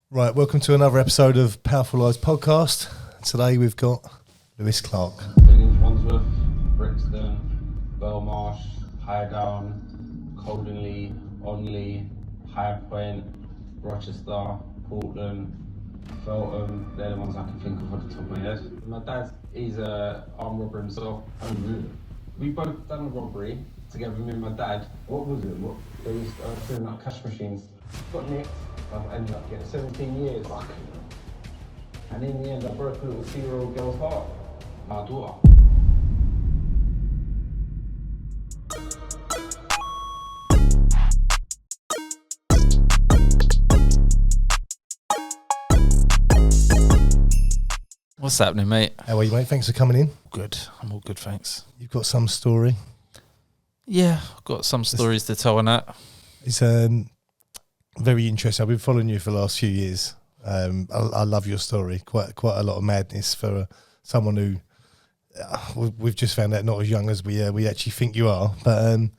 Right, welcome to another episode of Powerful Lives Podcast. Today we've got Lew Clark. Wandsworth, Brixton, Belmarsh, Highdown, Coldenley, Onley, High Point, Rochester, Portland, Feltham. They're the ones I can think of off the top of my head. My dad, he's a armed robber himself. We both done a robbery together, me and my dad. What was it? They was filling up cash machines. Got nicked. I ended up getting 17 years. And in the end, I broke a little 2-year-old girl's heart. My daughter. What's happening, mate? How are you, mate? Thanks for coming in. Good. I'm all good, thanks. You've got some story. Yeah, I've got some stories to tell on that. It's very interesting. I've been following you for the last few years. I love your story. Quite a lot of madness for someone who we've just found out not as young as we actually think you are. But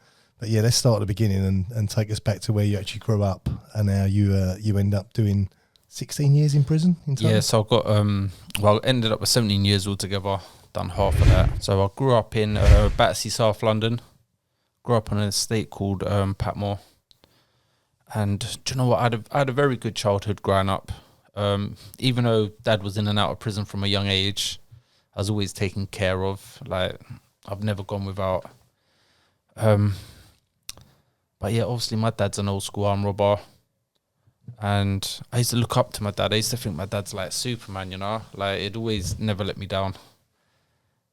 yeah, let's start at the beginning and take us back to where you actually grew up and how you end up doing 16 years in prison in total. Yeah, so I got ended up with 17 years altogether. Done half of that. So I grew up in Battersea, South London. Grew up on an estate called Patmore. And do you know what? I had a very good childhood growing up. Even though Dad was in and out of prison from a young age, I was always taken care of. Like, I've never gone without. But yeah, obviously my dad's an old school armed robber. And I used to look up to my dad. I used to think my dad's like Superman, you know? Like, it always never let me down.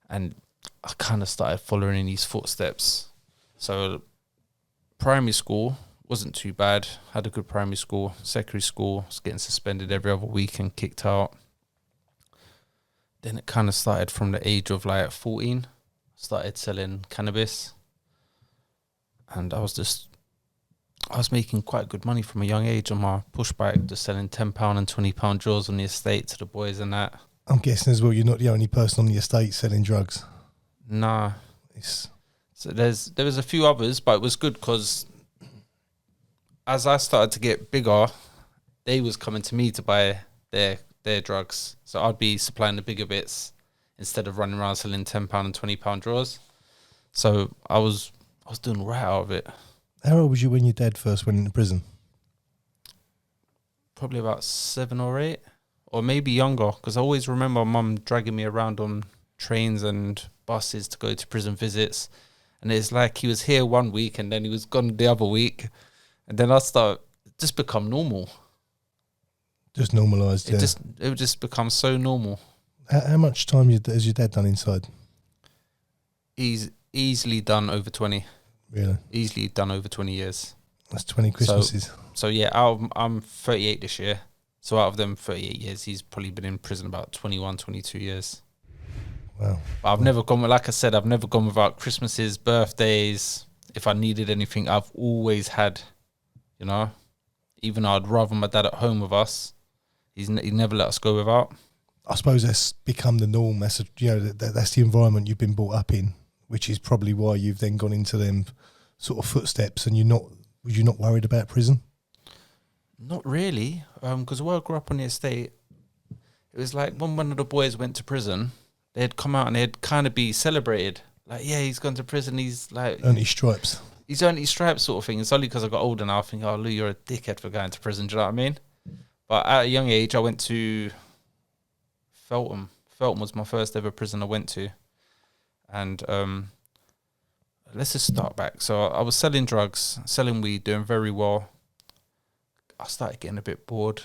And I kind of started following in his footsteps. So primary school wasn't too bad. Had a good primary school. Secondary school, was getting suspended every other week and kicked out. Then it kind of started from the age of like 14. Started selling cannabis. And I was making quite good money from a young age on my push bike, just selling £10 and £20 draws on the estate to the boys and that. I'm guessing as well you're not the only person on the estate selling drugs. Nah. So there was a few others, but it was good because as I started to get bigger, they was coming to me to buy their drugs. So I'd be supplying the bigger bits instead of running around selling £10 and £20 draws. So I was doing right out of it. How old was you when your dad first went into prison? Probably about 7 or 8, or maybe younger, because I always remember Mum dragging me around on trains and buses to go to prison visits. And it's like he was here one week and then he was gone the other week. And then just become normal. Just normalised, yeah. It would just become so normal. How much time has your dad done inside? He's easily done over 20. Really? Easily done over 20 years. That's 20 Christmases. So yeah, I'm 38 this year. So out of them 38 years, he's probably been in prison about 21, 22 years. Wow. But I've never gone without Christmases, birthdays. If I needed anything, I've always had, you know. Even though I'd rather my dad at home with us, he never let us go without. I suppose that's become the norm. That's that's the environment you've been brought up in, which is probably why you've then gone into them sort of footsteps. And were you not worried about prison? Not really, because where I grew up on the estate, it was like when one of the boys went to prison, they'd come out and they'd kind of be celebrated. Like, yeah, he's gone to prison. He's like earned his stripes. He's earned his stripes, sort of thing. It's only because I got older now I think, oh, Lou, you're a dickhead for going to prison. Do you know what I mean? But at a young age, I went to Feltham. Feltham was my first ever prison I went to. And let's just start back. So I was selling drugs, selling weed, doing very well. I started getting a bit bored.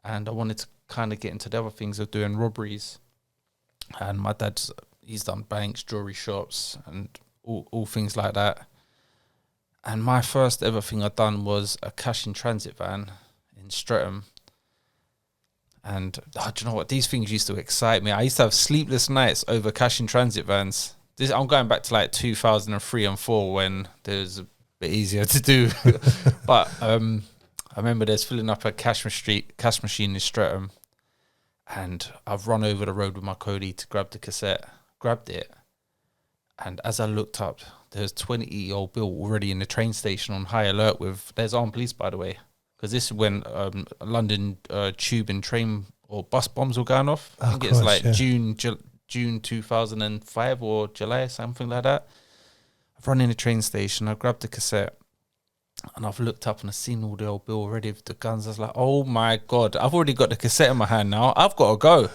And I wanted to kind of get into the other things of doing robberies. And my dad's, he's done banks, jewelry shops, and all things like that. And my first ever thing I'd done was a cash in transit van in Streatham. And do you know what? These things used to excite me. I used to have sleepless nights over cash in transit vans. I'm going back to like 2003 and 4 when there was a bit easier to do. But I remember there's filling up a cash machine in Streatham. And I've run over the road with my Cody to grab the cassette, grabbed it. And as I looked up, there's 20-year-old Bill already in the train station on high alert there's armed police, by the way, because this is when London tube and train or bus bombs were going off. I think it's Christ, like yeah. June 2005 or July, something like that. I've run in a train station. I grabbed the cassette. And I've looked up and I've seen all the old Bill already with the guns. I was like, oh my God, I've already got the cassette in my hand now. I've got to go.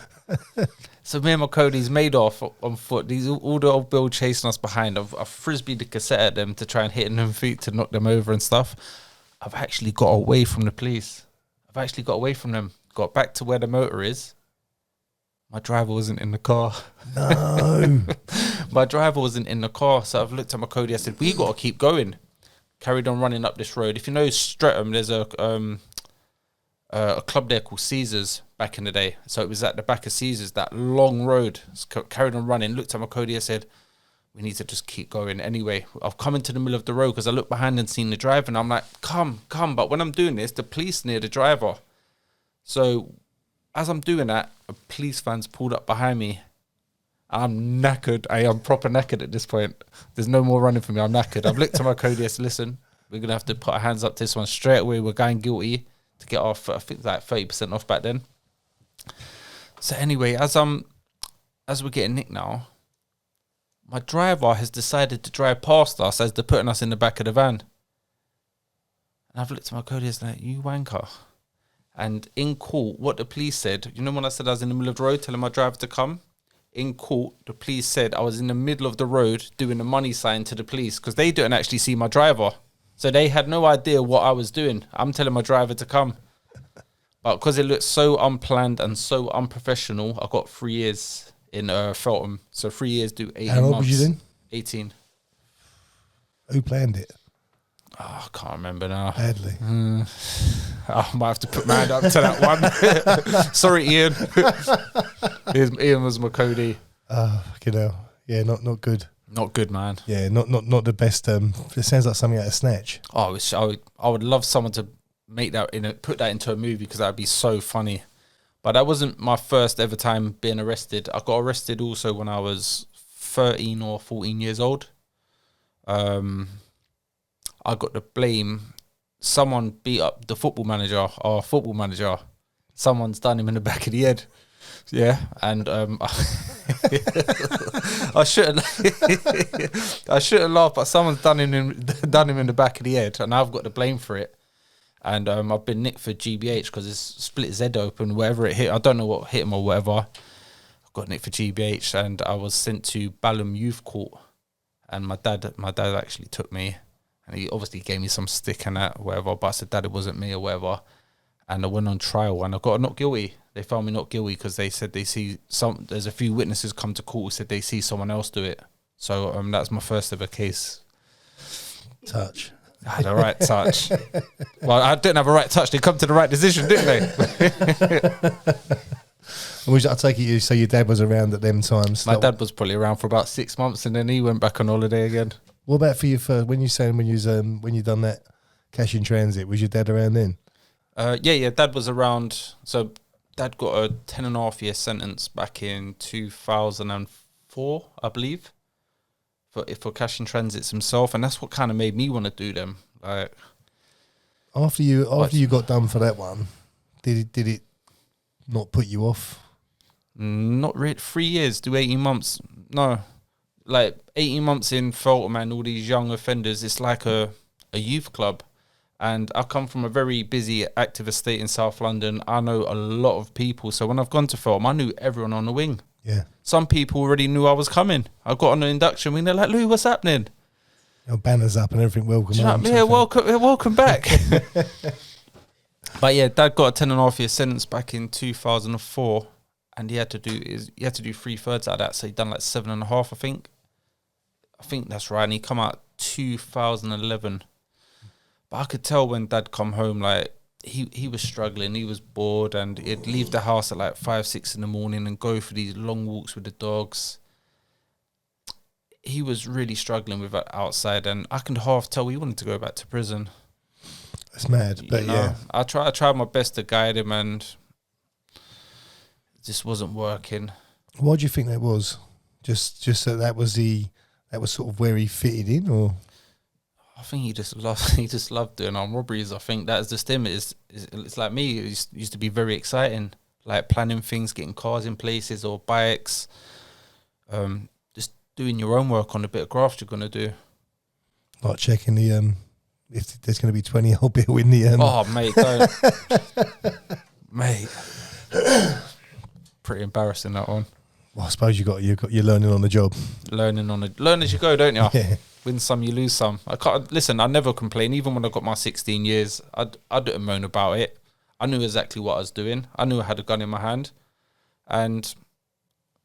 So me and my Cody's made off on foot. All the old Bill chasing us behind. I've frisbeed the cassette at them to try and hit in them feet to knock them over and stuff. I've actually got away from the police. I've actually got away from them. Got back to where the motor is. My driver wasn't in the car. No. My driver wasn't in the car. So I've looked at my Cody. I said, we got to keep going. Carried on running up this road. If you know Streatham, there's a club there called Caesars back in the day. So it was at the back of Caesars, that long road. Carried on running. Looked at my Cody. I said, we need to just keep going. Anyway, I've come into the middle of the road because I looked behind and seen the driver. And I'm like, come. But when I'm doing this, the police near the driver. So as I'm doing that, a police van's pulled up behind me. I'm knackered. I am proper knackered at this point. There's no more running for me. I'm knackered. I've looked at my Cody. I said, listen, we're going to have to put our hands up to this one straight away. We're going guilty to get off. I think like 30% off back then. So anyway, as we're getting nicked now, my driver has decided to drive past us as they're putting us in the back of the van. And I've looked at my Cody. I was like, you wanker. And in court, what the police said, you know when I said I was in the middle of the road telling my driver to come? In court, the police said I was in the middle of the road doing a money sign to the police because they didn't actually see my driver. So they had no idea what I was doing. I'm telling my driver to come. But because it looked so unplanned and so unprofessional, I got 3 years in Feltham. So 3 years, do 18 months. How old was you then? 18. Who planned it? Oh, I can't remember now. Badly. I might have to put my hand up to that one. Sorry, Ian. Ian was my Cody. Fucking hell. Yeah, not good. Not good, man. Yeah, not the best. It sounds like something out of Snatch. Oh, I would love someone to make that put that into a movie because that'd be so funny. But that wasn't my first ever time being arrested. I got arrested also when I was 13 or 14 years old. I got the blame. Someone beat up the football manager. Our football manager. Someone's done him in the back of the head. Yeah, and I shouldn't laugh, but someone's done him in the back of the head, and I've got the blame for it. And I've been nicked for GBH because it's split his head open, wherever it hit. I don't know what hit him or whatever. I got nicked for GBH, and I was sent to Balham Youth Court. And my dad actually took me, and he obviously gave me some stick and that, whatever. But I said, Dad, it wasn't me or whatever. And I went on trial, and I got not guilty. They found me not guilty because they said they see there's a few witnesses come to court who said they see someone else do it. So that's my first ever case. Touch. I had a right touch. Well, I didn't have a right touch. They come to the right decision, didn't they? I take it so your dad was around at them times. My dad was probably around for about 6 months, and then he went back on holiday again. What about for you first? When you done that cash in transit, was your dad around then? Yeah. Dad was around. So Dad got a 10.5-year sentence back in 2004, I believe, for cash in transits himself, and that's what kind of made me want to do them. Like after you got done for that one, did it not put you off? Not really. 3 years, do 18 months. No, like 18 months in Feltham and all these young offenders. It's like a youth club. And I come from a very busy, active estate in South London. I know a lot of people. So when I've gone to Feltham, I knew everyone on the wing. Yeah. Some people already knew I was coming. I got on the induction wing. They're like, Lew, what's happening? Your banners up and everything. Welcome home. Yeah, welcome back. But yeah, Dad got a 10.5-year sentence back in 2004. And he had to do 3/3 out of that. So he done like 7.5, I think. I think that's right. And he come out 2011. But I could tell when Dad come home, like, he was struggling. He was bored, and he'd leave the house at like 5, 6 in the morning and go for these long walks with the dogs. He was really struggling with that outside, and I can half tell he wanted to go back to prison. That's mad, but yeah. I tried my best to guide him, and it just wasn't working. Why do you think that was? Just that was sort of where he fitted in, or? I think he just loved doing armed robberies. I think that's just him. It's like me. It used to be very exciting, like planning things, getting cars in places or bikes, just doing your own work on the bit of graft you're gonna do. Like checking the if there's going to be 20-old bill in the Oh mate, don't. Mate, pretty embarrassing that one. Well, I suppose you're learning on the job. Learn as you go, don't you? Yeah. Win some, you lose some. I can't listen. I never complain. Even when I got my 16 years, I didn't moan about it. I knew exactly what I was doing. I knew I had a gun in my hand, and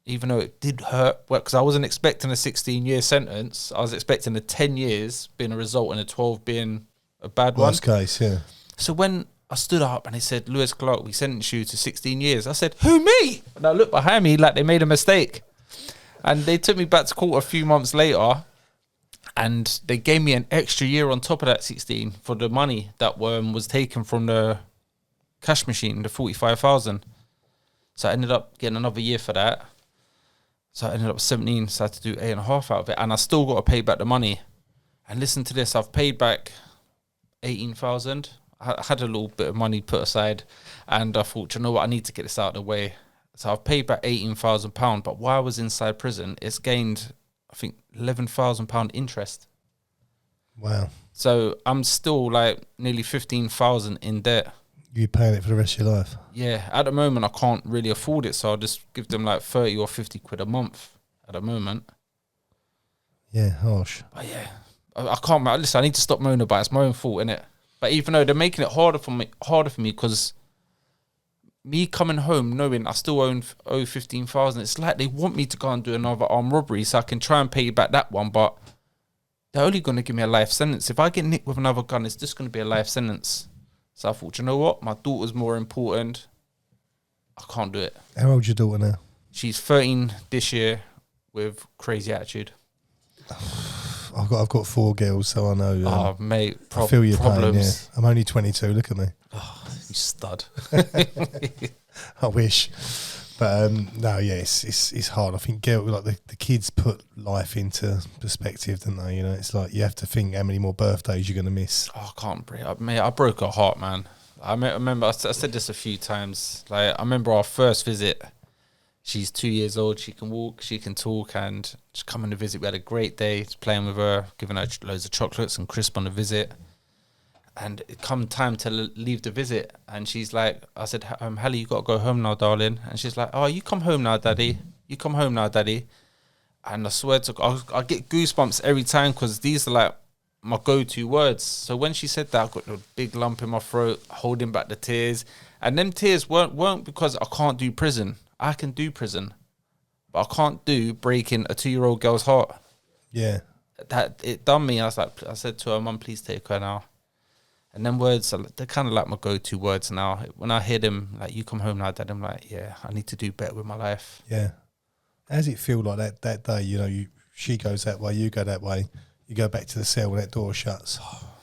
even though it did hurt, because I wasn't expecting a 16-year sentence, I was expecting a 10 years being a result and a 12 being a bad one. Worst case, yeah. So when I stood up and they said, Lew Clark, we sentenced you to 16 years. I said, who, me? And I looked behind me like they made a mistake. And they took me back to court a few months later and they gave me an extra year on top of that 16 for the money that was taken from the cash machine, the 45,000. So I ended up getting another year for that. So I ended up 17, so I had to do 8.5 out of it. And I still got to pay back the money. And listen to this, I've paid back 18,000. I had a little bit of money put aside, and I thought, you know what, I need to get this out of the way. So I've paid back £18,000, but while I was inside prison, it's gained, I think, £11,000 interest. Wow. So I'm still like nearly 15,000 in debt. You're paying it for the rest of your life. Yeah, at the moment I can't really afford it, so I'll just give them like 30 or 50 quid a month at the moment. Yeah, harsh. But yeah, I can't. Listen, I need to stop moaning about it. It's my own fault, innit? But even though they're making it harder for me because me coming home knowing I still owe 15,000, it's like they want me to go and do another armed robbery so I can try and pay back that one, but they're only going to give me a life sentence. If I get nicked with another gun, it's just going to be a life sentence. So I thought, you know what? My daughter's more important. I can't do it. How old's your daughter now? She's 13 this year with crazy attitude. I've got 4 girls, so I know. Oh, mate, I feel your problems. pain. Yeah. I'm only 22. Look at me. Oh, you stud. I wish, but no, yeah, it's hard. I think like the kids put life into perspective, don't they? You know, it's like you have to think how many more birthdays you're going to miss. Oh, I can't breathe. Mate, I broke her heart, man. I remember I said this a few times. Like I remember our first visit. She's 2 years old. She can walk. She can talk. And she's coming to visit. We had a great day. Just playing with her, giving her loads of chocolates and crisp on the visit. And it come time to leave the visit, and she's like, I said, Hallie, you got to go home now, darling. And she's like, oh, you come home now, daddy. You come home now, daddy. And I swear to God, I get goosebumps every time because these are like my go-to words. So when she said that, I got a big lump in my throat, holding back the tears. And them tears weren't because I can't do prison. I can do prison, but I can't do breaking a 2-year-old girl's heart. Yeah. That it done me. I said to her, Mum, please take her now. And them words, they're kind of like my go-to words now. When I hear them, like, you come home now, Dad, I'm like, yeah, I need to do better with my life. Yeah. How does it feel like that day, you know, she goes that way, you go that way, you go back to the cell when that door shuts? Oh,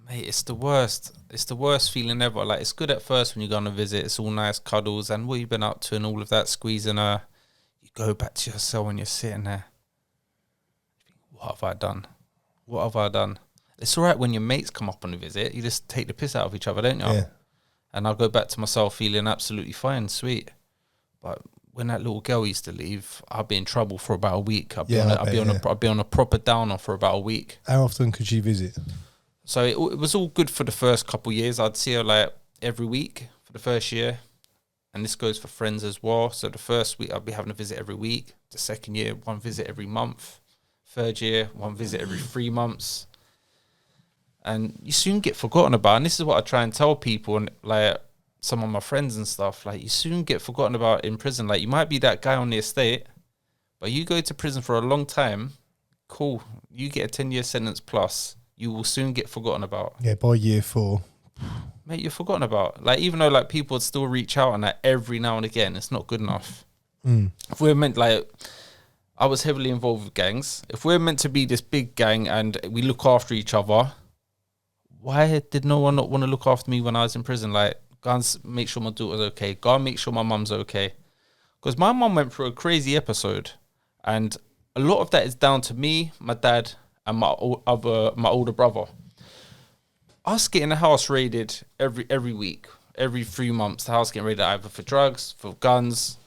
mate, it's the worst. It's the worst feeling ever. Like, it's good at first when you go on a visit. It's all nice cuddles and what you've been up to and all of that, squeezing her. You go back to your cell when you're sitting there. What have I done? What have I done? It's all right when your mates come up on a visit. You just take the piss out of each other, don't you? Yeah. And I'll go back to myself feeling absolutely fine, sweet. But when that little girl used to leave, I'd be in trouble for about a week. I'd be on a proper downer for about a week. How often could she visit? So it was all good for the first couple of years. I'd see her like every week for the first year. And this goes for friends as well. So the first week, I'd be having a visit every week. The second year, 1 visit every month. Third year, 1 visit every 3 months. And you soon get forgotten about. And this is what I try and tell people, and like some of my friends and stuff, like you soon get forgotten about in prison. Like you might be that guy on the estate, but you go to prison for a long time, cool. You get a 10-year sentence plus, you will soon get forgotten about. Yeah, by year 4. Mate, you're forgotten about. Like even though like people would still reach out and that every now and again, it's not good enough. If we're meant like, I was heavily involved with gangs. If we're meant to be this big gang and we look after each other, why did no one not want to look after me when I was in prison? Like, go and make sure my daughter's okay. Go and make sure my mum's okay. Because my mum went through a crazy episode. And a lot of that is down to me, my dad, and my older brother. Us getting the house raided every week, every 3 months. The house getting raided either for drugs, for guns.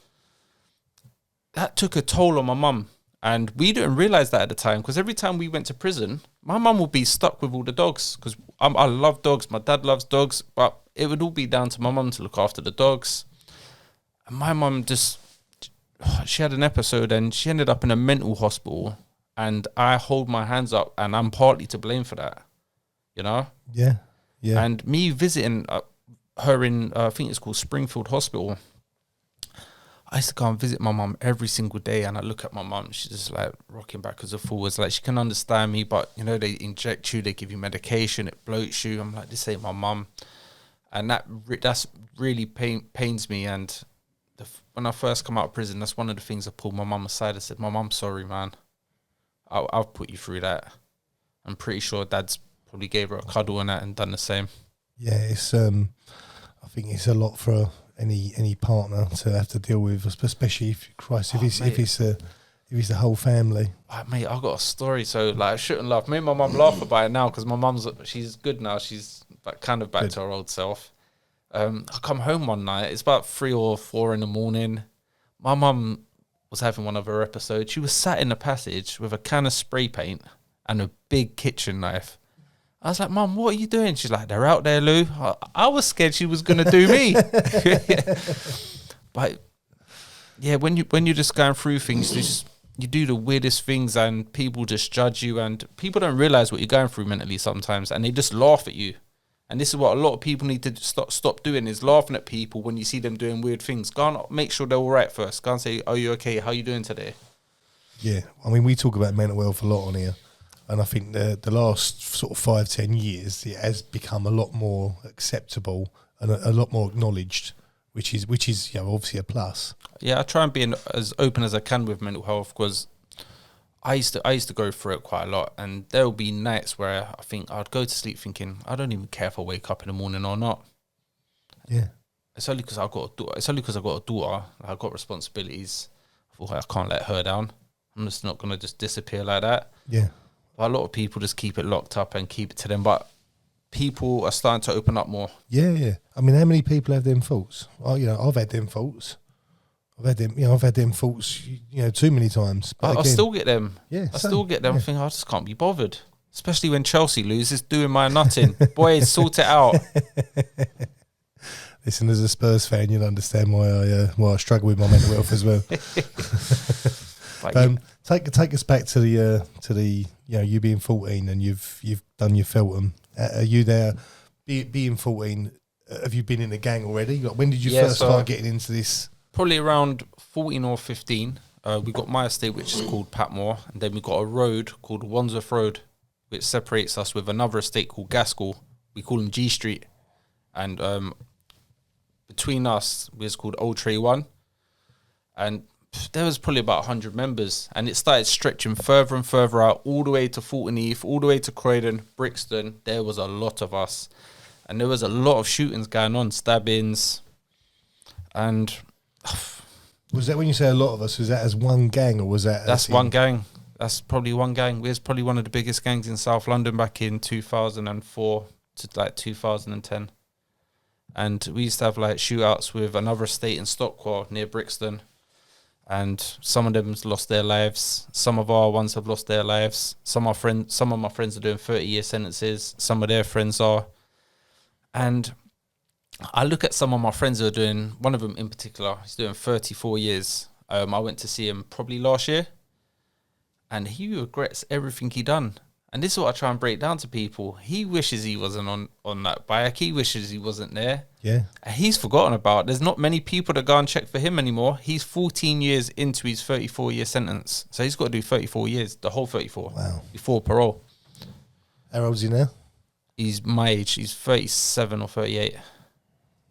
That took a toll on my mum. And we didn't realise that at the time, because every time we went to prison, my mum would be stuck with all the dogs, because I love dogs, my dad loves dogs, but it would all be down to my mum to look after the dogs. And my mum she had an episode and she ended up in a mental hospital, and I hold my hands up and I'm partly to blame for that, you know? Yeah. And me visiting her in, I think it's called Springfield Hospital, I used to go and visit my mum every single day, and I look at my mum, she's just like rocking backwards and forwards, like she can understand me, but you know, they inject you, they give you medication, it bloats you. I'm like, this ain't my mum. And that's really pains me. And when I first come out of prison, that's one of the things I pulled my mum aside. I said, Mum, I'm sorry, man. I'll put you through that. I'm pretty sure Dad's probably gave her a cuddle and that and done the same. Yeah, it's I think it's a lot for any partner to have to deal with, especially if it's the whole family. Mate, I got a story, so like I shouldn't laugh. Me and my mum laugh about it now because my she's good now. She's like kind of back to her old self. I come home one night. It's about 3 or 4 in the morning. My mum was having one of her episodes. She was sat in the passage with a can of spray paint and a big kitchen knife. I was like, Mum, what are you doing? She's like, they're out there, Lou. I was scared she was going to do me. But yeah, when you're just going through things, you do the weirdest things and people just judge you, and people don't realize what you're going through mentally sometimes, and they just laugh at you. And this is what a lot of people need to stop doing, is laughing at people when you see them doing weird things. Go and make sure they're all right first. Go and say, are you okay? How are you doing today? Yeah. I mean, we talk about mental health a lot on here. And I think the last sort of 5-10 years, it has become a lot more acceptable and a lot more acknowledged, which is obviously a plus. Yeah, I try and be as open as I can with mental health, because I used to go through it quite a lot, and there will be nights where I think I'd go to sleep thinking I don't even care if I wake up in the morning or not. Yeah, it's only because I got a daughter. It's only because I got a daughter. I've got responsibilities. I thought I can't let her down. I'm just not gonna just disappear like that. Yeah. A lot of people just keep it locked up and keep it to them, but people are starting to open up more. Yeah. I mean, how many people have them thoughts? I've had them thoughts. I've had them thoughts, too many times. But I still get them. Yeah, I still get them. I think I just can't be bothered. Especially when Chelsea loses, doing my nutting. Boys, sort it out. Listen, as a Spurs fan, you'll understand why I struggle with my mental health as well. Take us back to the you being 14 and you've done your Feltham. Are you there? Being 14, have you been in a gang already? Like, when did you first start getting into this? Probably around 14 or 15. We got my estate, which is called Patmore, and then we got a road called Wandsworth Road, which separates us with another estate called Gaskell. We call them G Street, and between us, it's called Old Tray 1, and there was probably about 100 members, and it started stretching further and further out, all the way to Fulton Heath, all the way to Croydon, Brixton. There was a lot of us, and there was a lot of shootings going on, stabbings, and... Was that when you say a lot of us, was that as one gang, or was that... That's one gang. That's probably one gang. We was probably one of the biggest gangs in South London back in 2004 to like 2010. And we used to have like shootouts with another estate in Stockwell near Brixton. And some of them lost their lives. Some of our ones have lost their lives. Some of my friends are doing 30-year sentences. Some of their friends are. And I look at some of my friends who are doing, one of them in particular, he's doing 34 years. I went to see him probably last year. And he regrets everything he done. And this is what I try and break down to people. He wishes he wasn't on that bike. He wishes he wasn't there. Yeah. And he's forgotten about it. There's not many people that go and check for him anymore. He's 14 years into his 34-year sentence. So he's got to do 34 years, the whole 34. Wow. Before parole. How old is he now? He's my age. He's 37 or 38.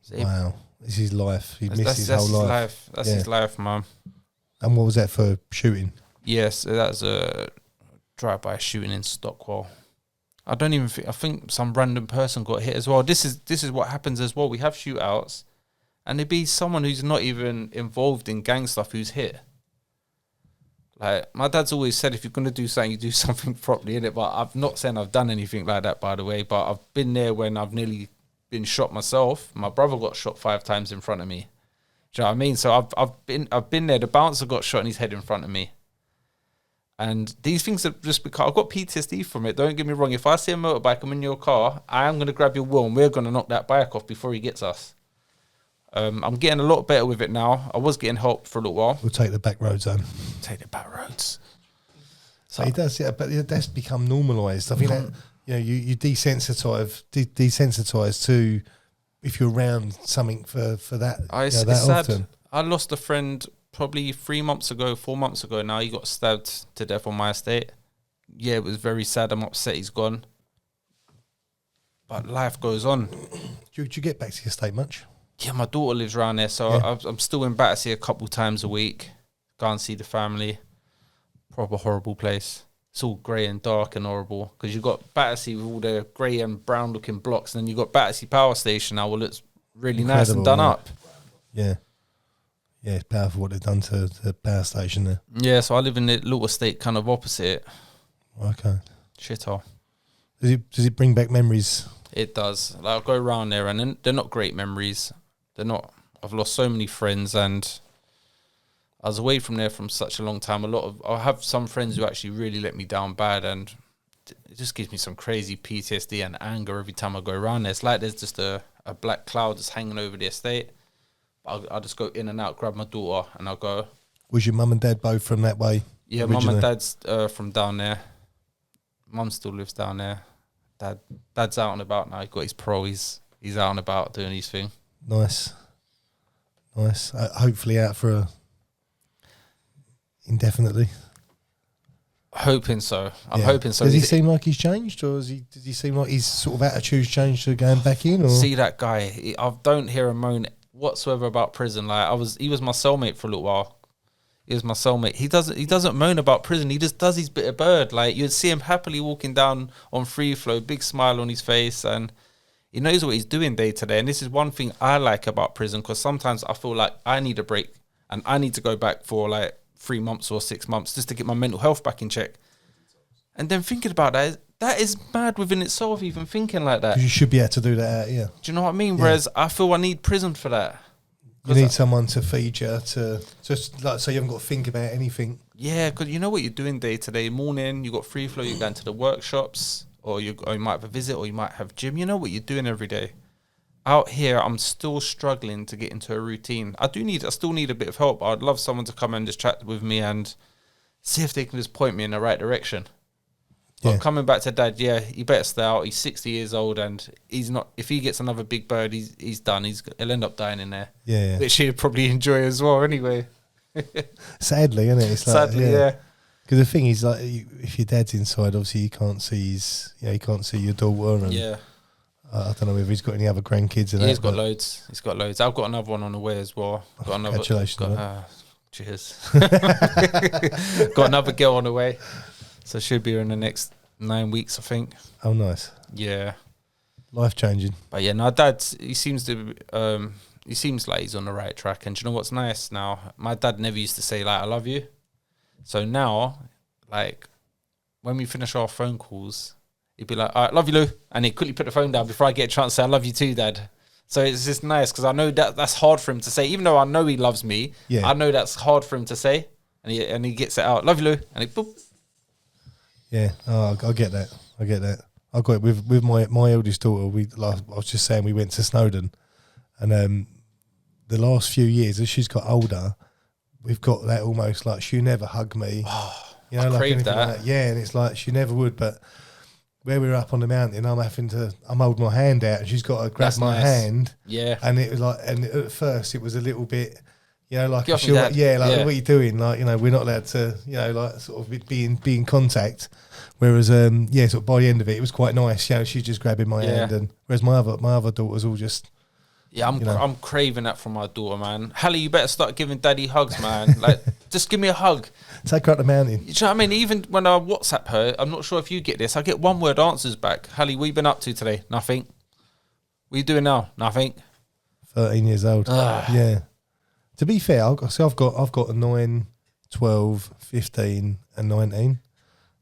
So wow. This is his life. He missed his whole life. That's his life, man. And what was that for shooting? Yes, that's a drive-by shooting in Stockwell. I think some random person got hit as well. This is what happens as well. We have shootouts, and there'd be someone who's not even involved in gang stuff who's hit. Like, my dad's always said, if you're going to do something, you do something properly, innit? But I'm not saying I've done anything like that, by the way, but I've been there when I've nearly been shot myself. My brother got shot 5 times in front of me. Do you know what I mean? So I've been there. The bouncer got shot in his head in front of me. And these things are just because I've got PTSD from it. Don't get me wrong. If I see a motorbike, I'm in your car, I am going to grab your wheel and we're going to knock that bike off before he gets us. I'm getting a lot better with it now. I was getting help for a little while. We'll take the back roads on. Take the back roads. So he does, yeah, but that's become normalised. I think that, you know, you desensitise to if you're around something for that, It's that sad. often. I lost a friend probably 4 months ago now. He got stabbed to death on my estate. Yeah, it was very sad. I'm upset he's gone. But life goes on. Do you get back to your estate much? Yeah, my daughter lives around there, so Yeah. I'm still in Battersea a couple times a week. Go and see the family. Proper horrible place. It's all grey and dark and horrible because you've got Battersea with all the grey and brown looking blocks, and then you've got Battersea Power Station now. Well, it's really nice and done up. Yeah. Yeah, it's powerful what they've done to the power station there. Yeah, so I live in the little estate kind of opposite. Okay. Shithole. Does it bring back memories? It does. Like, I'll go around there and then they're not great memories. They're not. I've lost so many friends and I was away from there from such a long time. I have some friends who actually really let me down bad, and it just gives me some crazy PTSD and anger every time I go around there. It's like there's just a black cloud that's hanging over the estate. I'll just go in and out, grab my daughter, and I'll go. Was your mum and dad both from that way? Yeah, originally? Mum and dad's from down there. Mum still lives down there. Dad's out and about now. He got his pro. He's out and about doing his thing. Nice. Hopefully out for indefinitely. Hoping so. I'm Yeah. hoping so. Does he seem like he's changed, or does he seem like his sort of attitude's changed to going back in? Or? See that guy? I don't hear him moan whatsoever about prison. Like he was my cellmate for a little while. He was my cellmate. He doesn't moan about prison. He just does his bit of bird. Like you'd see him happily walking down on free flow, big smile on his face, and he knows what he's doing day to day. And this is one thing I like about prison, because sometimes I feel like I need a break and I need to go back for like 3 months or 6 months just to get my mental health back in check. And then thinking about that is mad within itself, even thinking like that. You should be able to do that, yeah. Do you know what I mean? Yeah. Whereas I feel I need prison for that. You need someone to feed you, to just like so you haven't got to think about anything. Yeah, because you know what you're doing day to day. Morning, you got free flow, you're going to the workshops, or you might have a visit, or you might have gym. You know what you're doing every day. Out here, I'm still struggling to get into a routine. I still need a bit of help. I'd love someone to come and just chat with me and see if they can just point me in the right direction. But coming back to Dad, yeah, he better stay out. He's 60 years old, and he's not. If he gets another big bird, he's done. He'll end up dying in there. Yeah. Which he'd probably enjoy as well, anyway. Sadly, isn't it? It's like, Sadly, yeah. Because the thing is, like, if your dad's inside, obviously you can't see you can't see your daughter. And Yeah. I don't know if he's got any other grandkids. He's got loads. He's got loads. I've got another one on the way as well. Got another. Congratulations. Cheers. Got another girl on the way. So she'll be here in the next 9 weeks, I think. Oh, nice. Yeah. Life changing. But yeah, no, Dad, he seems like he's on the right track. And do you know what's nice now? My dad never used to say, like, I love you. So now, like, when we finish our phone calls, he'd be like, all right, love you, Lou. And he'd quickly put the phone down before I get a chance to say, I love you too, Dad. So it's just nice because I know that's hard for him to say. Even though I know he loves me, I know that's hard for him to say. And he gets it out. Love you, Lou. And he boop. Yeah, I get that. I got it with my eldest daughter. I was just saying, we went to Snowdon, and the last few years as she's got older, we've got that almost like she never hugged me. Oh, you know, I like crave that. Like that. Yeah, and it's like she never would. But where we were up on the mountain, I'm holding my hand out, and she's got to grab my hand. Yeah, and it was like, and at first it was a little bit. You know, like, what are you doing? Like, you know, we're not allowed to, you know, like sort of be in contact. Whereas, sort of by the end of it was quite nice. You know, she's just grabbing my hand, and whereas my other daughters all just. Yeah, I'm craving that from my daughter, man. Hallie, you better start giving Daddy hugs, man. Like, just give me a hug. Take her up the mountain. You know what I mean? Even when I WhatsApp her, I'm not sure if you get this. I get one-word answers back. Hallie, what you been up to today? Nothing. What you doing now? Nothing. 13 years old. Yeah. To be fair, I've got a 9, 12, 15 and 19.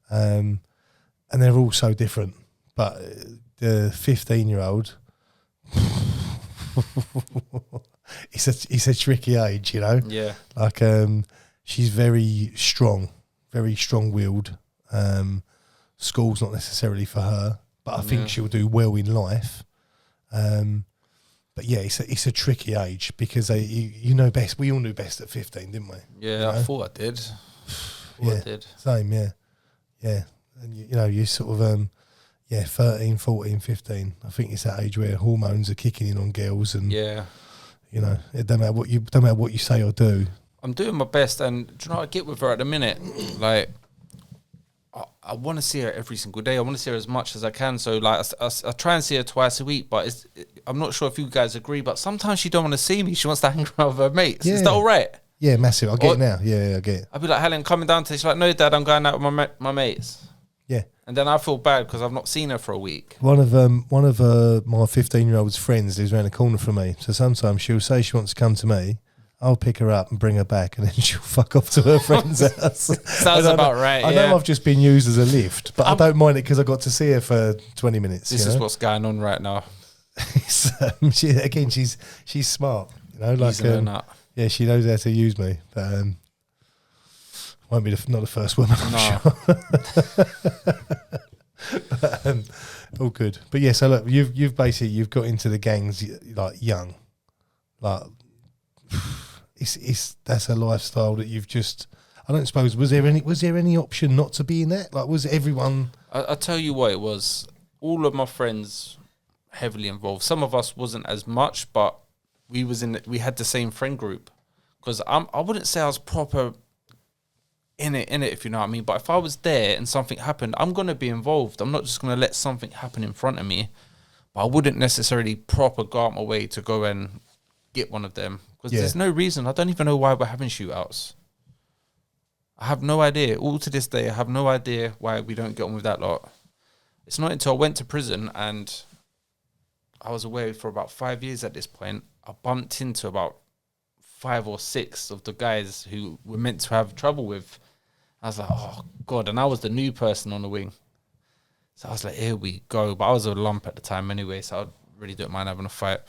And they're all so different. But the 15-year-old, it's a tricky age, you know? Yeah. Like, she's very strong-willed. School's not necessarily for her, but I think she'll do well in life. But yeah, it's a tricky age because you know best. We all knew best at 15, didn't we? Yeah, you know? I thought I did. I did. Same, yeah. And you know, you sort of 13, 14, 15. I think it's that age where hormones are kicking in on girls, and you know, it don't matter what you say or do. I'm doing my best, and do you know what I get with her at the minute? Like, I want to see her every single day. I want to see her as much as I can. So like, I try and see her twice a week, but I'm not sure if you guys agree, but sometimes she don't want to see me. She wants to hang around with her mates. Is that all right? Yeah, massive. I get it now. Yeah, I get it. I'll be like, Helen, coming down to. She's like, no, Dad, I'm going out with my mates. Yeah. And then I feel bad because I've not seen her for a week. One of my 15-year-old's friends lives around the corner from me. So sometimes she'll say she wants to come to me. I'll pick her up and bring her back, and then she'll fuck off to her friend's house. Sounds about right. I know I've just been used as a lift, but I don't mind it because I got to see her for 20 minutes. This is what's going on right now. She's smart. You know, like yeah, she knows how to use me. But won't be not the first woman. I'm sure. But, all good. But yeah, so look, you've basically got into the gangs like young, like. That's a lifestyle that you've just. I don't suppose was there any option not to be in that? Like, was everyone? I'll tell you what it was. All of my friends heavily involved. Some of us wasn't as much, but we had the same friend group. Because I wouldn't say I was proper in it, if you know what I mean. But if I was there and something happened, I'm gonna be involved. I'm not just gonna let something happen in front of me. But I wouldn't necessarily proper go out my way to go and get one of them. Because there's no reason. I don't even know why we're having shootouts. I have no idea. All to this day, I have no idea why we don't get on with that lot. It's not until I went to prison and I was away for about 5 years at this point. I bumped into about 5 or 6 of the guys who were meant to have trouble with. I was like, oh, God. And I was the new person on the wing. So I was like, here we go. But I was a lump at the time anyway, so I really don't mind having a fight.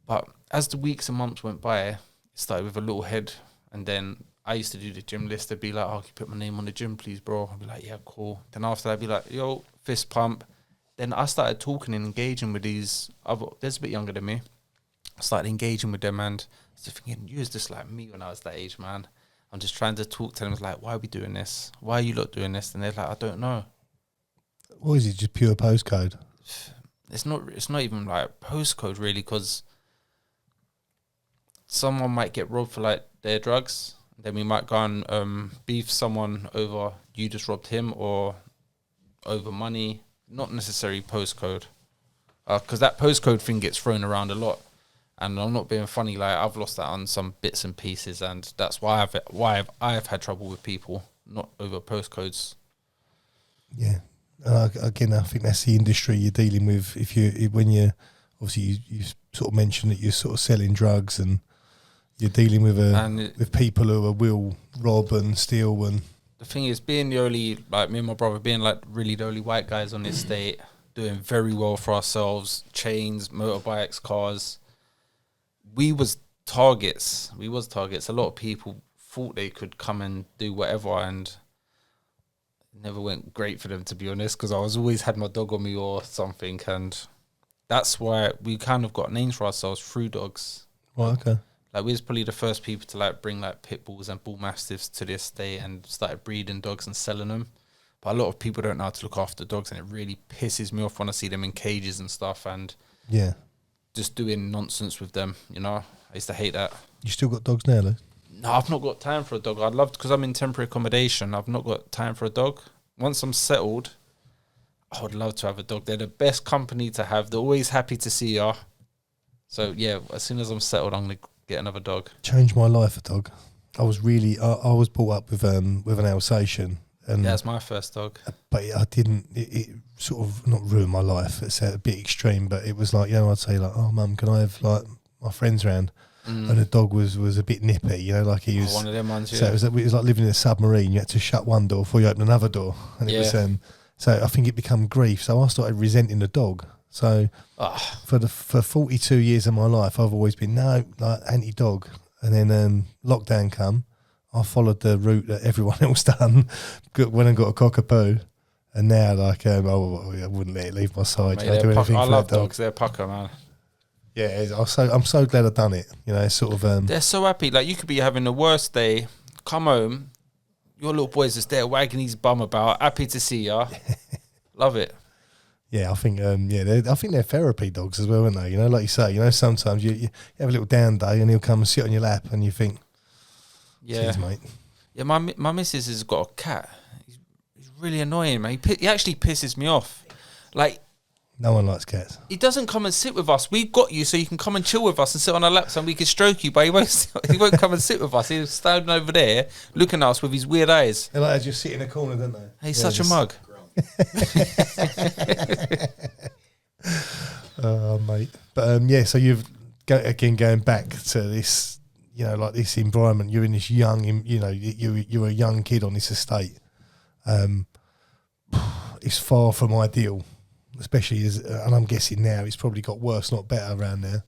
But as the weeks and months went by, it started with a little head. And then I used to do the gym list. They'd be like, oh, can you put my name on the gym, please, bro? I'd be like, yeah, cool. Then after that, I'd be like, yo, fist pump. Then I started talking and engaging with these other, they're a bit younger than me. I started engaging with them, and I was thinking, you was just like me when I was that age, man. I'm just trying to talk to them. It's like, why are we doing this? Why are you lot doing this? And they're like, I don't know. Or is it just pure postcode? It's not even like postcode really, because someone might get robbed for like their drugs. Then we might go and beef someone over you just robbed him, or over money. Not necessarily postcode, because that postcode thing gets thrown around a lot. And I'm not being funny. Like, I've lost that on some bits and pieces, and that's why I've had trouble with people, not over postcodes. Yeah, again, I think that's the industry you're dealing with. When you obviously you sort of mentioned that you're sort of selling drugs, and you're dealing with people who will rob and steal. And the thing is, being the only, like me and my brother, being like really the only white guys on the estate, doing very well for ourselves, chains, motorbikes, cars. We was targets. A lot of people thought they could come and do whatever, and it never went great for them, to be honest, because I was always had my dog on me or something, and that's why we kind of got names for ourselves through dogs. Well, okay. Like, we was probably the first people to like bring like pit bulls and bull mastiffs to the estate and started breeding dogs and selling them. But a lot of people don't know how to look after dogs, and it really pisses me off when I see them in cages and stuff, and just doing nonsense with them, you know. I used to hate that. You still got dogs now, though? No, I've not got time for a dog. I'd love to, because I'm in temporary accommodation. I've not got time for a dog. Once I'm settled, I would love to have a dog. They're the best company to have. They're always happy to see you. So yeah, as soon as I'm settled, I'm gonna get another dog. Changed my life, a dog. I was really, I was brought up with an Alsatian. And yeah, it's my first dog. But I didn't, it sort of, not ruin my life, it's a bit extreme, but it was like, you know, I'd say like, oh, Mum, can I have like my friends around? and the dog was a bit nippy, you know, like he was one of them ones. So it was like living in a submarine. You had to shut one door before you open another door, and it was so I think it became grief. So I started resenting the dog. So for 42 years of my life, I've always been like anti-dog, and then lockdown come. I followed the route that everyone else done, went and got a cockapoo, and now like I wouldn't let it leave my side. Mate, I love dogs. They're pucker, man. Yeah, I'm so glad I've done it. You know, sort of. They're so happy. Like you could be having the worst day, come home, your little boy's just there wagging his bum about, happy to see ya. Love it. Yeah, I think I think they're therapy dogs as well, aren't they? You know, like you say, you know, sometimes you have a little down day and he'll come and sit on your lap and you think, cheers, mate. Yeah, my missus has got a cat. He's really annoying, man. He actually pisses me off. Like, no one likes cats. He doesn't come and sit with us. We've got you so you can come and chill with us and sit on our laps and we can stroke you, but he won't come and sit with us. He's standing over there looking at us with his weird eyes. They like to just sit in a corner, don't they? He's such a mug. Oh, mate. But so you've going back to this, you know, like this environment. You're in this young, you know, you're a young kid on this estate. It's far from ideal, especially and I'm guessing now it's probably got worse, not better around there.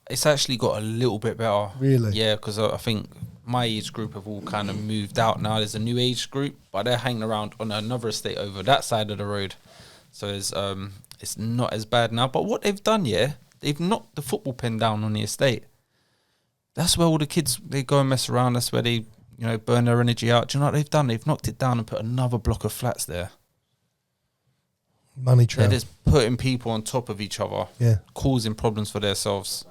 It's actually got a little bit better. Really? Yeah, because I think my age group have all kind of moved out now. There's a new age group, but they're hanging around on another estate over that side of the road. So it's not as bad now. But what they've done, they've knocked the football pen down on the estate. That's where all the kids, they go and mess around. That's where they, you know, burn their energy out. Do you know what they've done? They've knocked it down and put another block of flats there. Money trail. They're just putting people on top of each other. Yeah. Causing problems for themselves.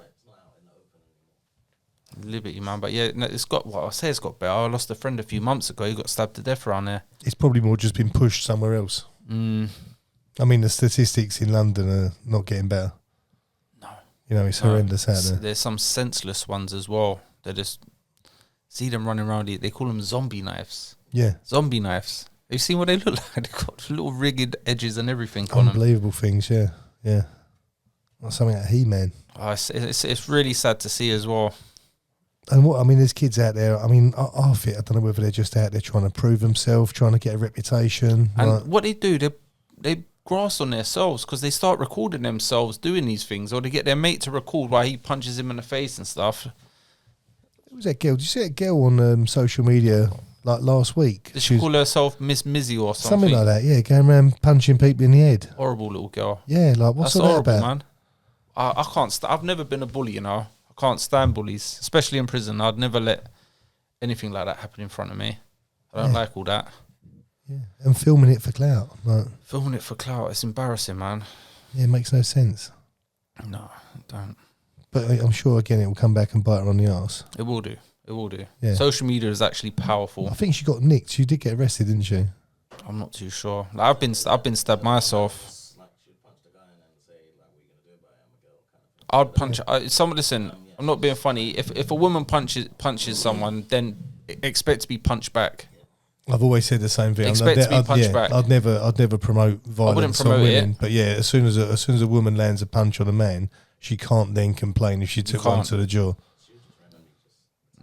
Liberty, man. But yeah, no, it's got, well, I say it's got better. I lost a friend a few months ago. He got stabbed to death around there. It's probably more just been pushed somewhere else. I mean, the statistics in London are not getting better. No. You know, it's horrendous out there. There's some senseless ones as well. They just see them running around. They call them zombie knives. Yeah. Zombie knives. Have you seen what they look like? They've got little rigged edges and everything on them. Unbelievable things, yeah. Yeah. Like something like He-Man. Oh, it's really sad to see as well. And what I mean, there's kids out there. I mean, I don't know whether they're just out there trying to prove themselves, trying to get a reputation. And what they do, they grass on themselves because they start recording themselves doing these things, or they get their mate to record while he punches him in the face and stuff. Who was that girl? Did you see that girl on social media like last week? Did she call herself Miss Mizzy or something? Something like that. Yeah, going around punching people in the head. Horrible little girl. Yeah, like what's That's all horrible, that about? Man. I can't. I've never been a bully, you know. I can't stand bullies, especially in prison. I'd never let anything like that happen in front of me. I don't like all that. Yeah, and filming it for clout. Like, filming it for clout, it's embarrassing, man. Yeah, it makes no sense. No, it don't. But I'm sure, again, it will come back and bite her on the arse. It will do. It will do. Yeah. Social media is actually powerful. I think she got nicked. She did get arrested, didn't she? I'm not too sure. Like, I've been stabbed myself. I'd punch. Listen, I'm not being funny. If a woman punches someone, then expect to be punched back. I've always said the same thing. Expect to be punched back. I'd never promote violence on women. But yeah, as soon as a woman lands a punch on a man, she can't then complain if she took one to the jaw.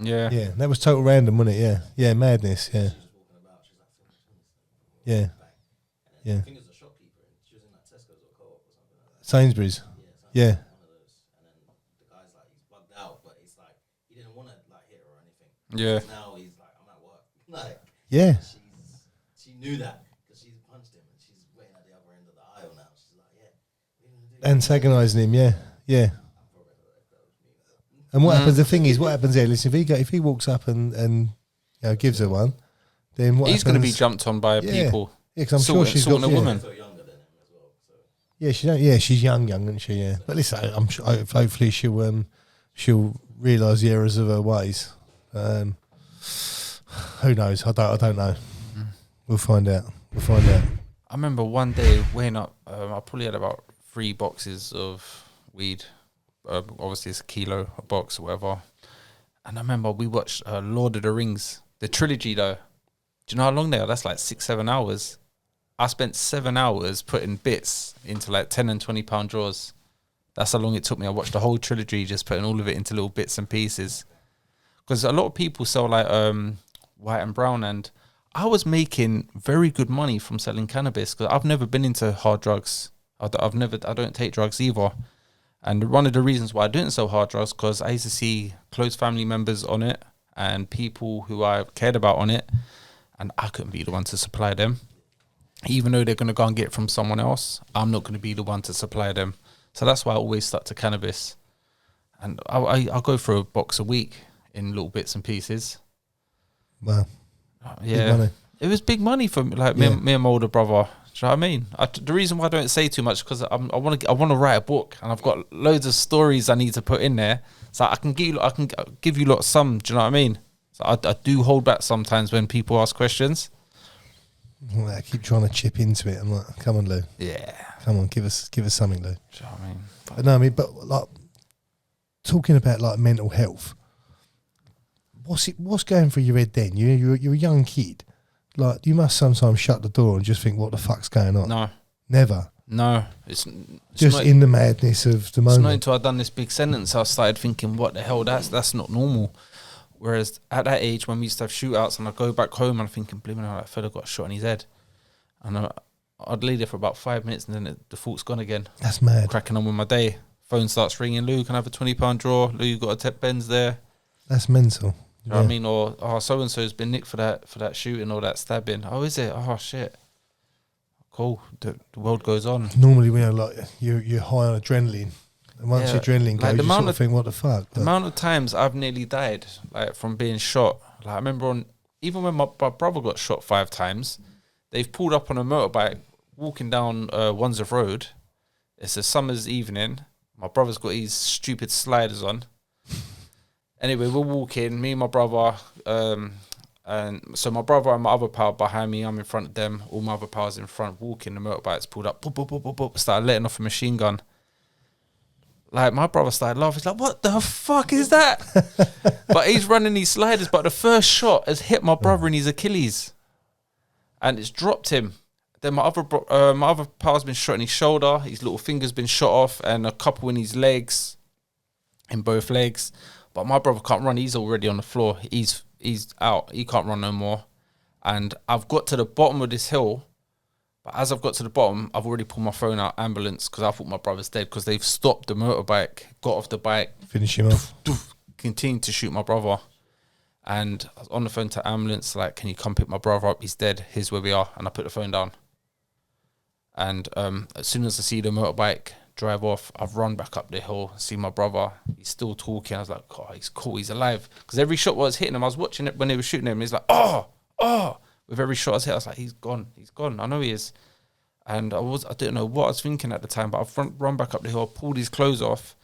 Yeah. Yeah, that was total random, wasn't it? Yeah. Yeah, madness, yeah. Yeah. Yeah. Sainsbury's. Yeah. Yeah. Now he's like, I'm at work. Like, yeah. She knew that because she's punched him and she's waiting at the other end of the aisle now. She's like, yeah. Antagonising him, yeah. Yeah. And what happens? The thing is, what happens there? Listen, if he walks up and you know, gives her one, then what? He's going to be jumped on by people. Yeah, because I'm sure she's got a woman. Yeah, she's young, isn't she? Yeah, but listen, I'm sure. Hopefully, she'll realise the errors of her ways. Who knows? I don't know. We'll find out. I remember one day weighing up. I probably had about 3 boxes of weed. Obviously, it's a kilo a box or whatever. And I remember we watched Lord of the Rings, the trilogy though. Do you know how long they are? That's like 6-7 hours. I spent 7 hours putting bits into like 10 and 20 pound drawers. That's how long it took me. I watched the whole trilogy, just putting all of it into little bits and pieces. Because a lot of people sell like white and brown, and I was making very good money from selling cannabis because I've never been into hard drugs. I don't take drugs either. And one of the reasons why I didn't sell hard drugs because I used to see close family members on it and people who I cared about on it, and I couldn't be the one to supply them. Even though they're going to go and get it from someone else, I'm not going to be the one to supply them. So that's why I always stuck to cannabis. And I'll go through a box a week in little bits and pieces. Wow. Yeah. Big money. It was big money for me, like me and my older brother. Do you know what I mean? The reason why I don't say too much because I want to write a book and I've got loads of stories I need to put in there. So I can give you lot some. Do you know what I mean? So I do hold back sometimes when people ask questions. Well, I keep trying to chip into it. I'm like, come on, Lew. Yeah. Come on, give us something, Lew. Do you know what I mean? But no, I mean, but like talking about like mental health. What's going through your head then? You're a young kid. Like, you must sometimes shut the door and just think, what the fuck's going on? No. Never. No. It's just not, in the madness of the moment. It's not until I've done this big sentence I started thinking, what the hell, that's not normal. Whereas at that age, when we used to have shootouts and I go back home and I'm thinking, blimey, that fella got shot in his head. And I'd lay there for about 5 minutes and then the thought's gone again. That's mad. Cracking on with my day. Phone starts ringing, Lew, can I have a £20 draw? Lew, you got a tip Benz there. That's mental. You know what I mean? Or, oh, so-and-so's been nicked for that shooting or that stabbing. Oh, is it? Oh, shit. Cool. The world goes on. Normally, like, you're high on adrenaline. And once your adrenaline goes, you sort of think, what the fuck? The amount of times I've nearly died, like, from being shot. Like, I remember even when my brother got shot 5 times, they've pulled up on a motorbike walking down Wandsworth Road. It's a summer's evening. My brother's got these stupid sliders on. Anyway, we're walking, me and my brother, and so my brother and my other pal behind me, I'm in front of them, all my other pals in front, walking, the motorbike's pulled up, boop, boop, boop, boop, boop, started letting off a machine gun. Like, my brother started laughing, he's like, what the fuck is that? But he's running these sliders, but the first shot has hit my brother in his Achilles, and it's dropped him. Then my other pal's been shot in his shoulder, his little finger's been shot off, and a couple in his legs, in both legs. But my brother can't run. He's already on the floor. He's out. He can't run no more. And I've got to the bottom of this hill. But as I've got to the bottom, I've already pulled my phone out, ambulance, because I thought my brother's dead because they've stopped the motorbike, got off the bike. Finish him off. Continued to shoot my brother. And I was on the phone to ambulance, like, can you come pick my brother up? He's dead. Here's where we are. And I put the phone down. And as soon as I see the motorbike drive off, I've run back up the hill, see my brother, he's still talking. I was like, oh, he's cool, he's alive. Because every shot was hitting him, I was watching it when they were shooting him, he's like, oh. With every shot I was hit, I was like, he's gone, I know he is. And I didn't know what I was thinking at the time, but I've run back up the hill, pulled his clothes off,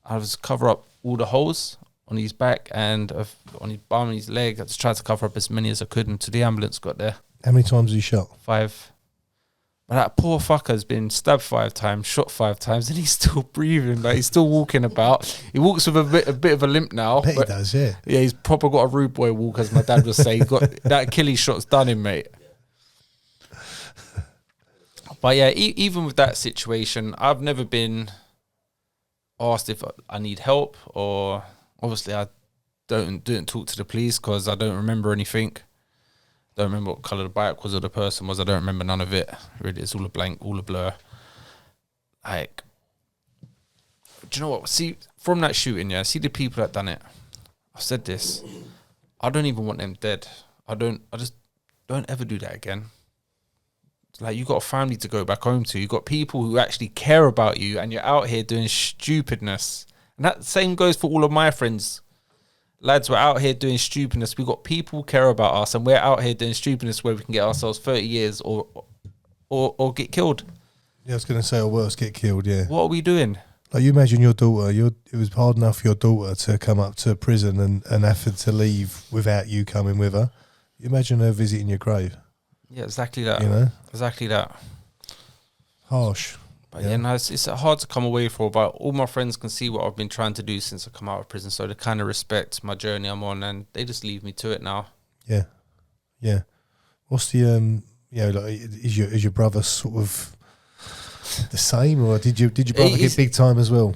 I was cover up all the holes on his back and on his bum and his leg. I just tried to cover up as many as I could until the ambulance got there. How many times was he shot? 5. But that poor fucker's been stabbed 5 times, shot 5 times, and he's still breathing. Like, he's still walking about. He walks with a bit of a limp now. He does, yeah. Yeah, he's proper got a rude boy walk, as my dad would say. He's got that Achilles shot's done him, mate. But yeah, even with that situation, I've never been asked if I need help, or obviously I didn't talk to the police because I don't remember anything. Don't remember what colour the bike was or the person was. I don't remember none of it. Really, it's all a blank, all a blur. Like, do you know what? See, from that shooting, yeah, see the people that done it. I've said this. I don't even want them dead. I just don't ever do that again. Like, you got a family to go back home to. You got people who actually care about you, and you're out here doing stupidness. And that same goes for all of my friends. Lads, we're out here doing stupidness. We got people who care about us, and we're out here doing stupidness where we can get ourselves 30 years or get killed. Yeah, I was going to say, or worse, get killed. Yeah. What are we doing? Like, you imagine your daughter. It was hard enough for your daughter to come up to prison and have to leave without you coming with her. You imagine her visiting your grave. Yeah, exactly that. You know, exactly that. Harsh. But yeah, no, it's hard to come away from, but all my friends can see what I've been trying to do since I come out of prison, so they kind of respect my journey I'm on, and they just leave me to it now. Yeah, yeah. What's the like, is your brother sort of the same, or did your brother get big time as well?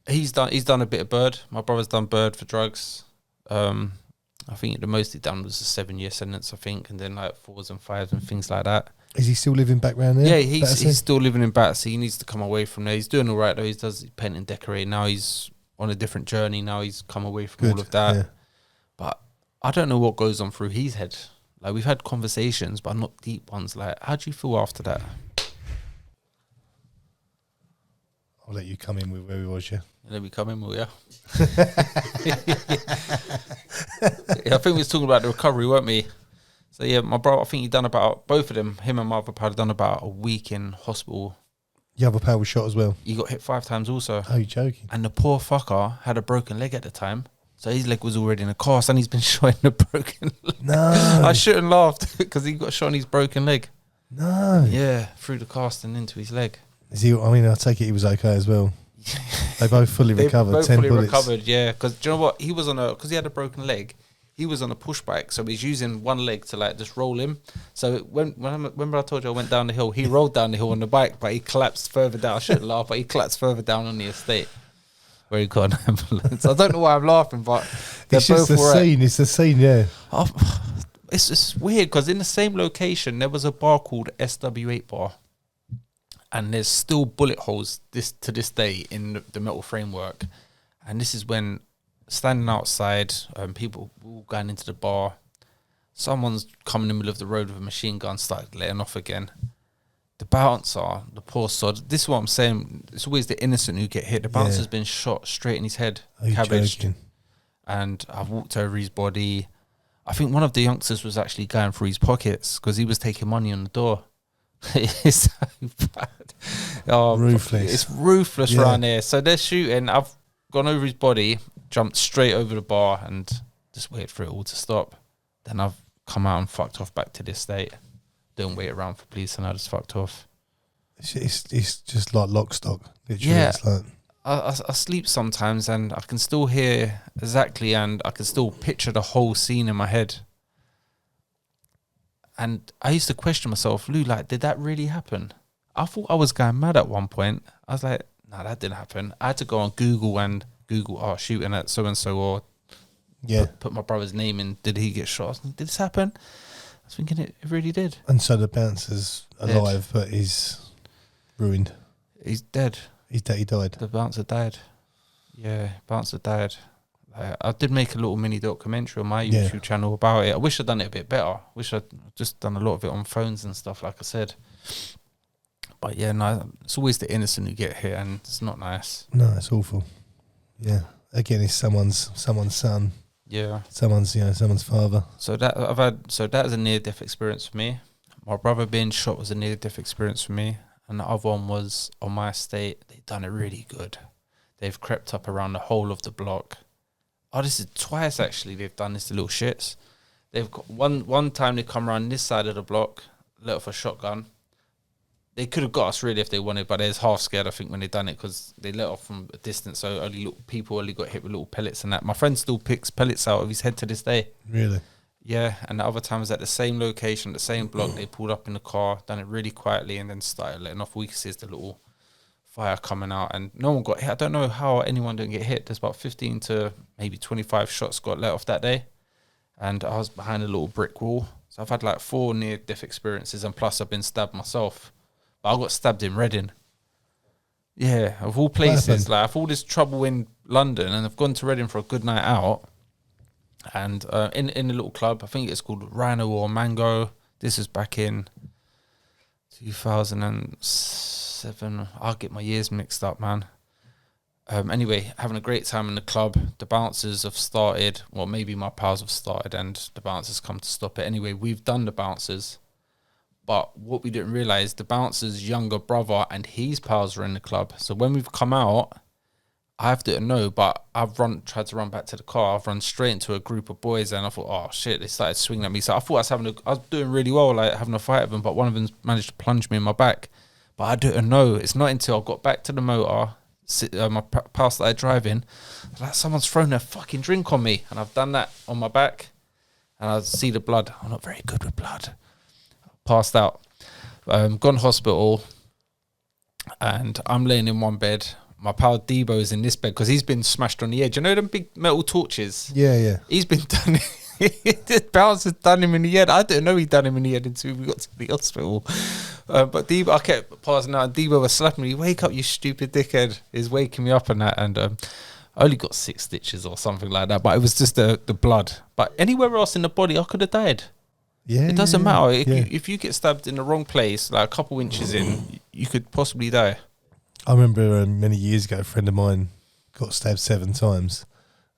He's done a bit of bird. My brother's done bird for drugs. I think the most he done was a 7-year sentence, I think, and then like 4s and 5s and things like that. Is he still living back round there? Yeah, he's still living in Battersea. He needs to come away from there. He's doing all right though. He does paint and decorate. Now he's on a different journey. Now he's come away from all of that. Yeah. But I don't know what goes on through his head. Like, we've had conversations, but not deep ones. Like, how do you feel after that? I'll let you come in with where we was, yeah. Let me come in, will ya? Yeah, I think we was talking about the recovery, weren't we? So yeah, my brother, I think he done about, both of them, him and my other pal, done about a week in hospital. Your other pal was shot as well? He got hit 5 times also. Oh, you're joking? And the poor fucker had a broken leg at the time. So his leg was already in a cast and he's been shot in a broken leg. No. I shouldn't laughed because he got shot in his broken leg. No. Yeah, through the cast and into his leg. Is he? I mean, I take it he was okay as well. They both fully recovered. Both 10 fully bullets. recovered, yeah. Because do you know what? He was on because he had a broken leg. He was on a push bike, so he's using one leg to like just roll him. So remember I told you I went down the hill, he rolled down the hill on the bike, but he collapsed further down. I shouldn't laugh, but he collapsed further down on the estate where he got an ambulance. I don't know why I'm laughing, but it's just the scene. It's the scene, yeah. It's just weird because in the same location there was a bar called SW8 Bar, and there's still bullet holes to this day in the metal framework. And this is when, standing outside, people all going into the bar. Someone's coming in the middle of the road with a machine gun, started letting off again. The bouncer, the poor sod. This is what I'm saying. It's always the innocent who get hit. The bouncer's been shot straight in his head, cabbaged. And I've walked over his body. I think one of the youngsters was actually going through his pockets because he was taking money on the door. It's so bad. Oh, ruthless. It's ruthless around there. So they're shooting. I've gone over his body, jumped straight over the bar and just waited for it all to stop. Then I've come out and fucked off back to the estate. Don't wait around for police, and I just fucked off. It's just like lock stock. Literally. Yeah. It's like, I sleep sometimes and I can still hear exactly, and I can still picture the whole scene in my head. And I used to question myself, Lew, like, did that really happen? I thought I was going mad at one point. I was like, no, that didn't happen. I had to go on Google, shooting at so-and-so, or put my brother's name in. Did he get shot? I was like, did this happen? I was thinking it really did. And so the bouncer's alive, but he's ruined. He's dead. He died. The bouncer died. Yeah, bouncer died. I did make a little mini documentary on my YouTube channel about it. I wish I'd done it a bit better. I wish I'd just done a lot of it on phones and stuff, like I said. But yeah, no, it's always the innocent who get hit, and it's not nice. No, it's awful. Yeah, again, it's someone's son. Yeah, someone's father. So that is a near-death experience for me. My brother being shot was a near-death experience for me, and the other one was on my estate. They've done it really good. They've crept up around the whole of the block. Oh, this is twice actually they've done this to little shits. They've got one time they come around this side of the block, let off a shotgun. They could have got us really if they wanted, but they was half scared, I think, when they done it, because they let off from a distance, so people only got hit with little pellets and that. My friend still picks pellets out of his head to this day. Really? Yeah, and the other time was at the same location, the same block. They pulled up in the car, done it really quietly, and then started letting off. We could see the little fire coming out, and no one got hit. I don't know how anyone didn't get hit. There's about 15 to maybe 25 shots got let off that day, and I was behind a little brick wall. So I've had like 4 near-death experiences, and plus I've been stabbed myself. But I got stabbed in Reading. Yeah, of all places. Like, I've all this trouble in London, and I've gone to Reading for a good night out. And in a little club, I think it's called Rhino or Mango. This is back in 2007. I'll get my years mixed up, man. Anyway, having a great time in the club. The bouncers have started. Well, maybe my pals have started, and the bouncers come to stop it. Anyway, we've done the bouncers. But what we didn't realise, the bouncer's younger brother and his pals were in the club. So when we've come out, I didn't know, but I've tried to run back to the car. I've run straight into a group of boys, and I thought, oh shit, they started swinging at me. So I thought I was doing really well, like having a fight with them, but one of them managed to plunge me in my back. But I didn't know. It's not until I got back to the motor, my pal started driving, like someone's thrown their fucking drink on me, and I've done that on my back, and I see the blood. I'm not very good with blood. Passed out. Gone hospital. and I'm laying in one bed. My pal Debo's in this bed because he's been smashed on the edge. You know them big metal torches? Yeah. He's been done. The bouncer's done him in the head. I didn't know he'd done him in the head until we got to the hospital. But Debo, I kept passing out. And Debo was slapping me. Wake up, you stupid dickhead! He's waking me up and that. And I only got 6 stitches or something like that. But it was just the blood. But anywhere else in the body, I could have died. Yeah, It doesn't matter. Yeah. If you get stabbed in the wrong place, like a couple inches in, you could possibly die. I remember many years ago, a friend of mine got stabbed 7 times,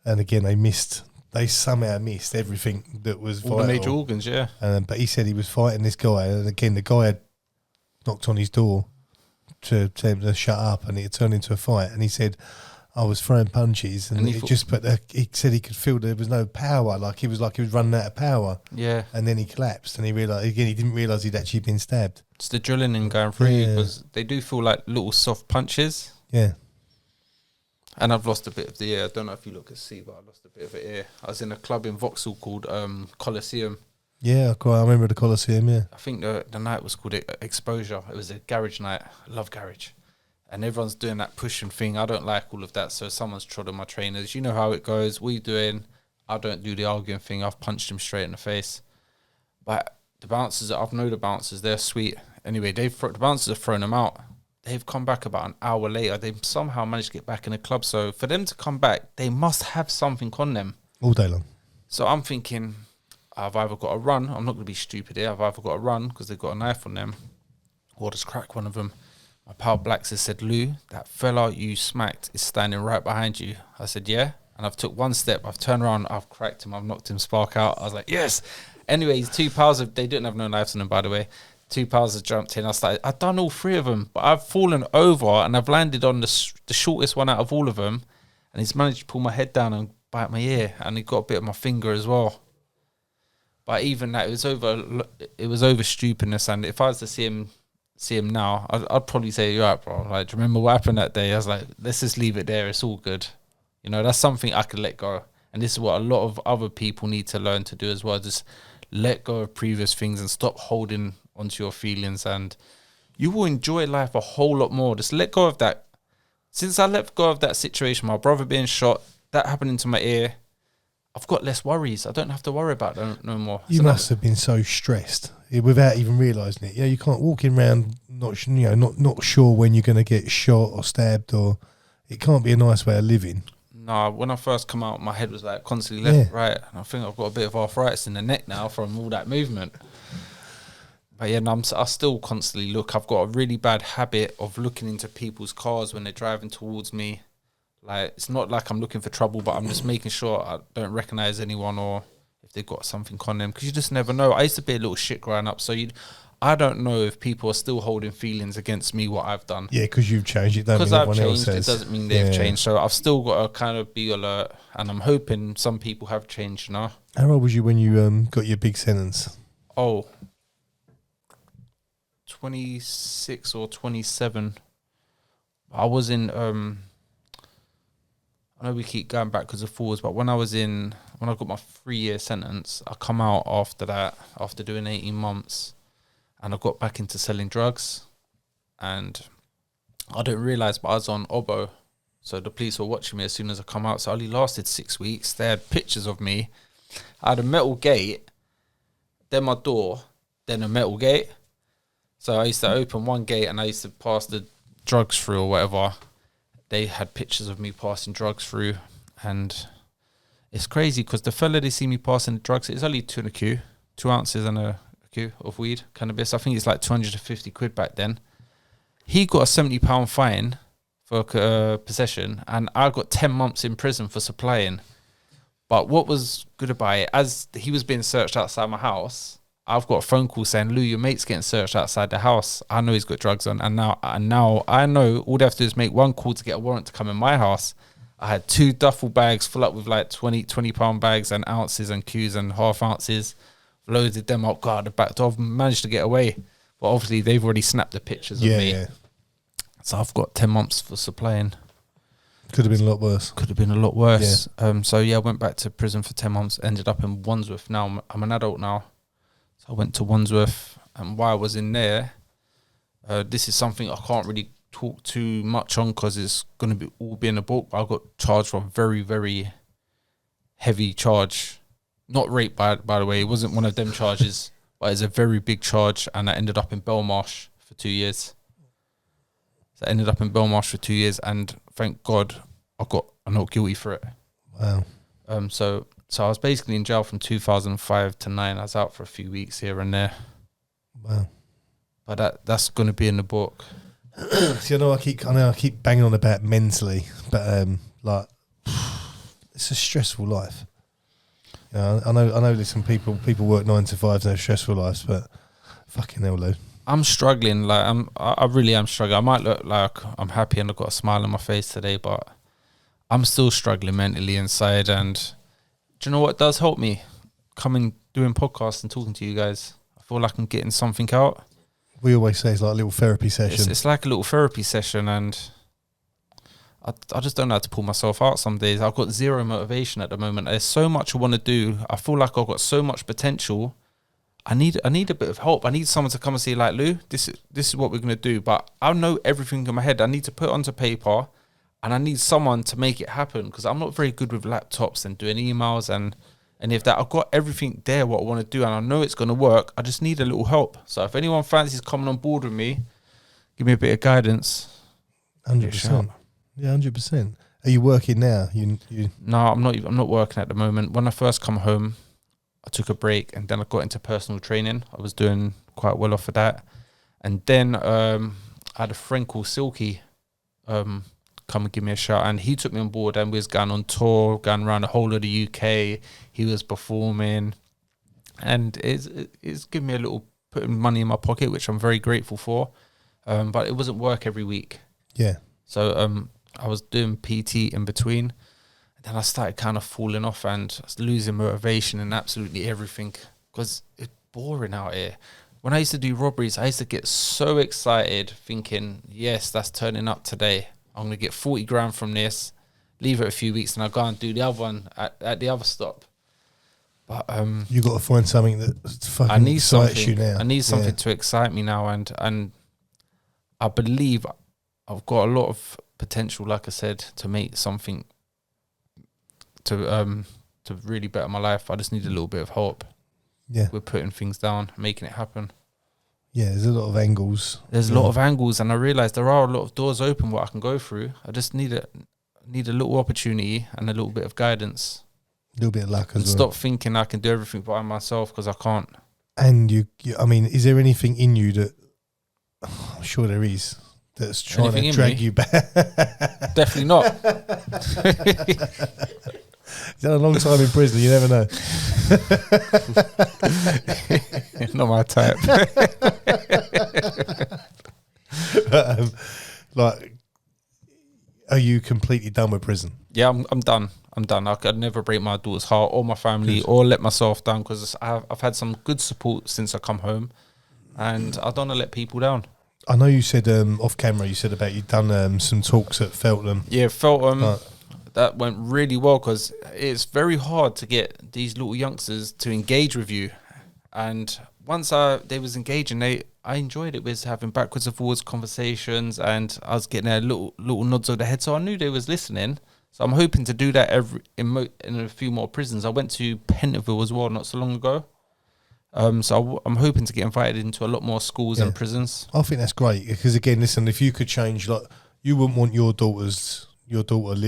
and again they somehow missed everything that was All vital. the major organs, yeah. But he said he was fighting this guy, and again the guy had knocked on his door to tell him to shut up, and it turned into a fight. And he said, I was throwing punches, and he said he could feel there was no power, like he was running out of power. Yeah. And then he collapsed, and he realised again he didn't realise he'd actually been stabbed. It's the adrenaline going through you because they do feel like little soft punches. Yeah. And I've lost a bit of the ear. I don't know if you look at see, but I lost a bit of the ear. I was in a club in Vauxhall called Coliseum. Yeah, I remember the Coliseum, yeah. I think the night was called Exposure. It was a garage night. I love garage. And everyone's doing that pushing thing. I don't like all of that. So someone's trod on my trainers. You know how it goes. What are you doing? I don't do the arguing thing. I've punched him straight in the face. But the bouncers, I've known the bouncers. They're sweet. Anyway, the bouncers have thrown them out. They've come back about an hour later. They've somehow managed to get back in the club. So for them to come back, they must have something on them. All day long. So I'm thinking, I've either got to run. I'm not going to be stupid here. I've either got to run because they've got a knife on them or just crack one of them. My pal Blacks has said, Lew, that fella you smacked is standing right behind you. I said, yeah. And I've took one step. I've turned around. I've cracked him. I've knocked him spark out. I was like, yes. Anyways, 2 pals they didn't have no knives on them, by the way. 2 pals have jumped in. I've done all 3 of them, but I've fallen over and I've landed on the shortest one out of all of them. And he's managed to pull my head down and bite my ear. And he got a bit of my finger as well. But even that, it was over stupidness. And if I was to see him now, I'd probably say, you're right, bro. Like, do you remember what happened that day? I was like, let's just leave it there. It's all good. You know, that's something I could let go. And this is what a lot of other people need to learn to do as well. Just let go of previous things and stop holding onto your feelings. And you will enjoy life a whole lot more. Just let go of that. Since I let go of that situation, my brother being shot, that happening to my ear, I've got less worries. I don't have to worry about them no more. You must have been so stressed without even realising it. You know, you can't walk around not sure when you're going to get shot or stabbed, or it can't be a nice way of living. No, when I first come out, my head was like constantly left, right, and I think I've got a bit of arthritis in the neck now from all that movement. But yeah, I still constantly look. I've got a really bad habit of looking into people's cars when they're driving towards me. Like, it's not like I'm looking for trouble, but I'm just making sure I don't recognise anyone or if they've got something on them, because you just never know. I used to be a little shit growing up, so I don't know if people are still holding feelings against me, what I've done. Yeah, because you've changed. It doesn't mean everyone else has. It doesn't mean they've changed. So I've still got to kind of be alert, and I'm hoping some people have changed, you know. How old was you when you got your big sentence? 26 or 27. I was in... I know we keep going back because of falls, but when I got my 3-year sentence, I come out after that, after doing 18 months, and I got back into selling drugs. And I didn't realise, but I was on Obo, so the police were watching me as soon as I come out. So I only lasted 6 weeks. They had pictures of me. I had a metal gate, then my door, then a metal gate. So I used to open one gate and I used to pass the drugs through or whatever. They had pictures of me passing drugs through, and it's crazy because the fella they see me passing the drugs, it's only 2 ounces and a Q of weed, cannabis. I think it's like 250 quid back then. He got a £70 fine for possession, and I got 10 months in prison for supplying. But what was good about it, as he was being searched outside my house, I've got a phone call saying, Lew, your mate's getting searched outside the house. I know he's got drugs on. And now I know all they have to do is make one call to get a warrant to come in my house. I had 2 duffel bags full up with like 20 pound bags and ounces and Qs and half ounces. Loaded them up, got out the back door. I've managed to get away. But obviously they've already snapped the pictures of me. Yeah. So I've got 10 months for supplying. Could have been a lot worse. Could have been a lot worse. Yeah. So yeah, I went back to prison for 10 months, ended up in Wandsworth. Now I'm an adult now. So I went to Wandsworth, and while I was in there, this is something I can't really talk too much on because it's going to be all be in the book. But I got charged for a very, very heavy charge. Not rape, by the way. It wasn't one of them charges, but it's a very big charge. And I ended up in Belmarsh for 2 years. So I ended up in Belmarsh for 2 years. And thank God I'm not guilty for it. Wow. So I was basically in jail from 2005 to 9. I was out for a few weeks here and there. Wow. But that's going to be in the book. See, I know I keep banging on about mentally, but like it's a stressful life. You know, I know. Listen, people work 9 to 5 and have stressful lives, but fucking hell, Lew. I'm struggling. Like I really am struggling. I might look like I'm happy and I've got a smile on my face today, but I'm still struggling mentally inside. And do you know what does help me? Coming, doing podcasts and talking to you guys. I feel like I'm getting something out. We always say it's like a little therapy session. It's like a little therapy session, and I just don't know how to pull myself out some days. I've got zero motivation at the moment. There's so much I want to do. I feel like I've got so much potential. I need a bit of help. I need someone to come and say, like, Lew, this is what we're going to do. But I know everything in my head. I need to put it onto paper, and I need someone to make it happen because I'm not very good with laptops and doing emails and if that. I've got everything there, what I want to do, and I know it's going to work. I just need a little help. So if anyone fancies coming on board with me, give me a bit of guidance. 100%. Yeah, 100%. Are you working now? You? No, I'm not. I'm not working at the moment. When I first come home, I took a break, and then I got into personal training. I was doing quite well off of that, and then I had a friend called Silky come and give me a shout, and he took me on board, and we was going on tour, going around the whole of the UK. He was performing, and it's given me a little, putting money in my pocket, which I'm very grateful for. But it wasn't work every week. Yeah. So I was doing PT in between, and then I started kind of falling off and losing motivation in absolutely everything because it's boring out here. When I used to do robberies, I used to get so excited thinking, yes, that's turning up today. I'm going to get 40 grand from this, leave it a few weeks, and I'll go and do the other one at the other stop. But you got to find something that fucking excites you now. I need something to excite me now, and I believe I've got a lot of potential, like I said, to make something to really better my life. I just need a little bit of help. Yeah, we're putting things down, making it happen. Yeah, there's a lot of angles. There's a lot of angles, and I realise there are a lot of doors open what I can go through. I just need a little opportunity and a little bit of guidance. A little bit of luck as well. Stop thinking I can do everything by myself because I can't. And you, I mean, is there anything in you that I'm sure there is that's trying Anything to drag you back? Definitely not. He's had a long time in prison. You never know. Not my type. Like, are you completely done with prison? Yeah, I'm done. I'm done. I could never break my daughter's heart or my family or let myself down because I've had some good support since I come home, and I don't want to let people down. I know you said off camera. You said about you'd done some talks at Feltham. Yeah, Feltham. That went really well because it's very hard to get these little youngsters to engage with you. And once they was engaging, I enjoyed it. We was having backwards and forwards conversations, and I was getting a little nods of the head. So I knew they was listening. So I'm hoping to do that in a few more prisons. I went to Pentonville as well not so long ago. So I'm hoping to get invited into a lot more schools and prisons. I think that's great because, again, listen, if you could change, like, you wouldn't want your daughter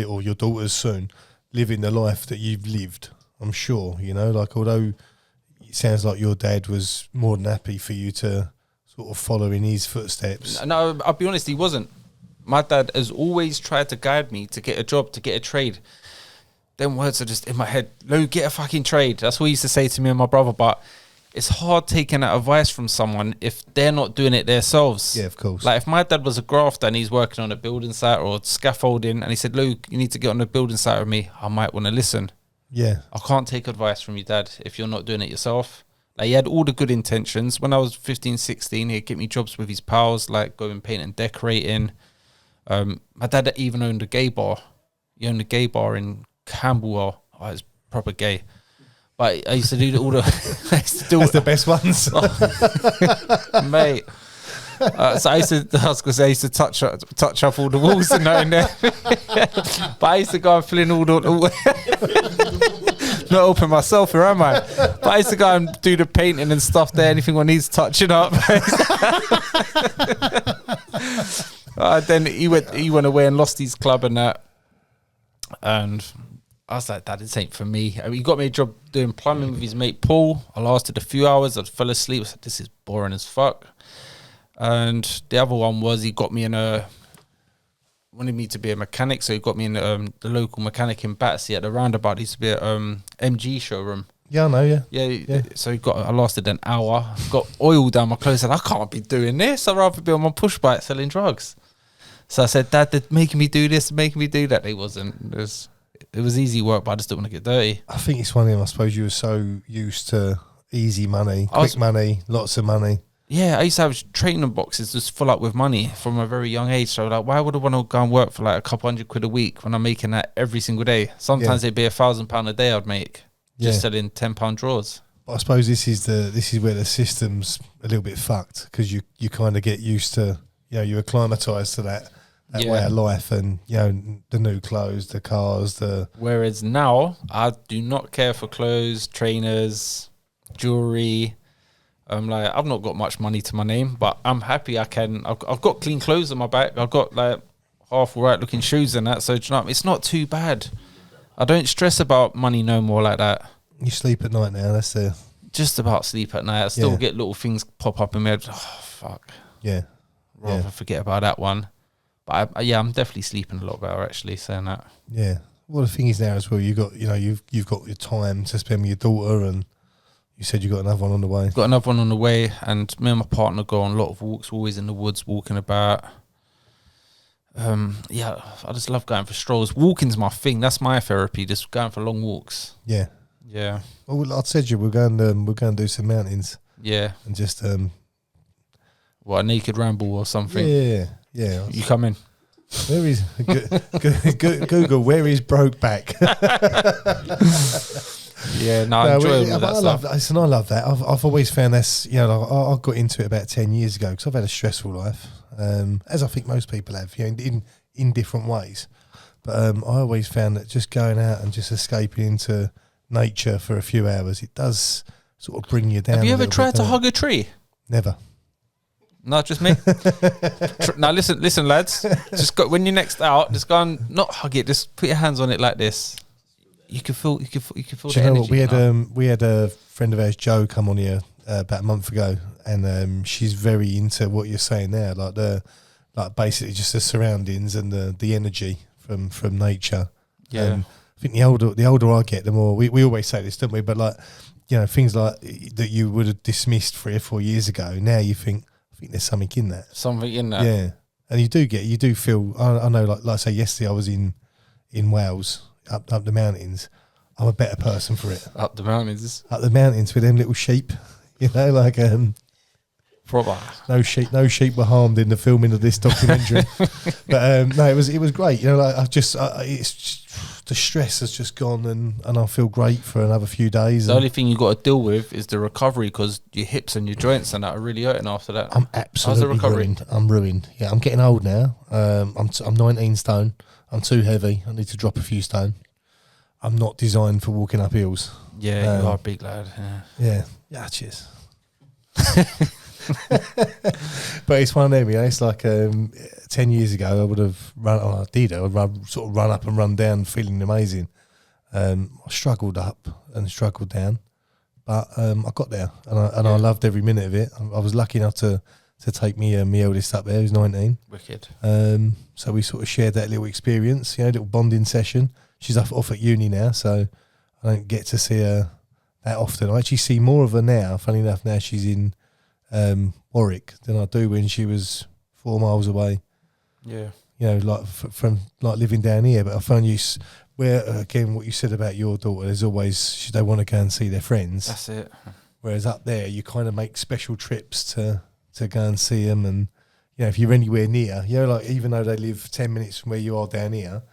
or your daughters soon living the life that you've lived. I'm sure, you know, like, although it sounds like your dad was more than happy for you to sort of follow in his footsteps. No, I'll be honest, he wasn't. My dad has always tried to guide me to get a job, to get a trade. Them words are just in my head. Lew, get a fucking trade. That's what he used to say to me and my brother. But it's hard taking that advice from someone if they're not doing it themselves. Yeah, of course. Like if my dad was a grafter and he's working on a building site or scaffolding and he said, Lew, you need to get on the building site with me, I might want to listen. Yeah. I can't take advice from your dad if you're not doing it yourself. Like, he had all the good intentions. When I was 15, 16, he'd get me jobs with his pals, like going painting and decorating. My dad even owned a gay bar. He owned a gay bar in Camberwell. Oh, it's proper gay. But I used to do all the... I used to do That's the best ones. Mate. So I used to touch up all the walls and that in there. But I used to go and fill in all not open myself here, am I? But I used to go and do the painting and stuff there. Anything that needs touching up. Then he went away and lost his club and that. And I was like, Dad, this ain't for me. I mean, he got me a job doing plumbing with his mate Paul. I lasted a few hours. I fell asleep. I said, this is boring as fuck. And the other one was he got me wanted me to be a mechanic, so he got me in the local mechanic in Battersea at the roundabout. He used to be at MG showroom. Yeah, I know, yeah. Yeah. So I lasted an hour, got oil down my clothes, and I can't be doing this. I'd rather be on my push bike selling drugs. So I said, Dad, they're making me do this, making me do that. It wasn't. It was easy work, but I just didn't want to get dirty. I think it's one of them, I suppose you were so used to easy money, quick money, lots of money. Yeah, I used to have training boxes just full up with money from a very young age. So like, why would I want to go and work for like a couple £100 a week when I'm making that every single day? Sometimes it'd be £1,000 a day I'd make just selling £10 drawers. But I suppose this is where the system's a little bit fucked, because you kind of get used to, you're acclimatised to that way of life, and the new clothes, the cars, Whereas now I do not care for clothes, trainers, jewelry. I've not got much money to my name, but I'm happy I've got clean clothes on my back. I've got like half right looking shoes and that. So it's not too bad. I don't stress about money no more like that. You sleep at night now. That's just about sleep at night. I still get little things pop up in my head. Oh fuck. Yeah. Rather forget about that one. But I'm definitely sleeping a lot better actually saying that. Yeah. Well, the thing is now as well, you've got your time to spend with your daughter, and you said you got another one on the way. Got another one on the way, and me and my partner go on a lot of walks. We're always in the woods, walking about. I just love going for strolls. Walking's my thing. That's my therapy. Just going for long walks. Yeah. Yeah. Well, I said we're going to do some mountains. Yeah. And just a naked ramble or something. Yeah. You come in. Where is Google? Where is Brokeback? Yeah, I enjoy all that stuff. I love that. I've always found this. I got into it about 10 years ago because I've had a stressful life, as I think most people have. In different ways. But I always found that just going out and just escaping into nature for a few hours, it does sort of bring you down. Have you ever tried to hug a tree? Never. Not just me. Now listen, lads. Just go when you're next out. Just go and not hug it. Just put your hands on it like this. You can feel. You can feel the energy. We had a friend of ours, Joe, come on here about a month ago, and she's very into what you're saying there, like basically just the surroundings and the energy from nature. Yeah. I think the older I get, the more we always say this, don't we? But things like that you would have dismissed 3 or 4 years ago. Now you think, I think there's something in that. Something in that. Yeah. And you do feel. I know, like I say, yesterday I was in Wales. Up the mountains. I'm a better person for it. Up the mountains with them little sheep, proper. No sheep were harmed in the filming of this documentary. But no, it was great. It's just, the stress has just gone, and I feel great for another few days. The only thing you got to deal with is the recovery, because your hips and your joints and that are really hurting after that. I'm absolutely ruined. I'm ruined. Yeah, I'm getting old now. I'm 19 stone. I'm too heavy. I need to drop a few stone. I'm not designed for walking up hills. Yeah, you are a big lad. Yeah, cheers. But it's one of them, It's like 10 years ago, I would have run. Oh, I did. I would run up and run down, feeling amazing. I struggled up and struggled down, but I got there, and I loved every minute of it. I was lucky enough to take me eldest up there, who's 19. Wicked. So we sort of shared that little experience, little bonding session. She's off at uni now, so I don't get to see her that often. I actually see more of her now. Funny enough, now she's in Warwick than I do when she was 4 miles away. Yeah. From living down here. But I found where, again, what you said about your daughter, there's always, they want to go and see their friends. That's it. Whereas up there, you kind of make special trips to go and see them. And, if you're anywhere near, even though they live 10 minutes from where you are down here,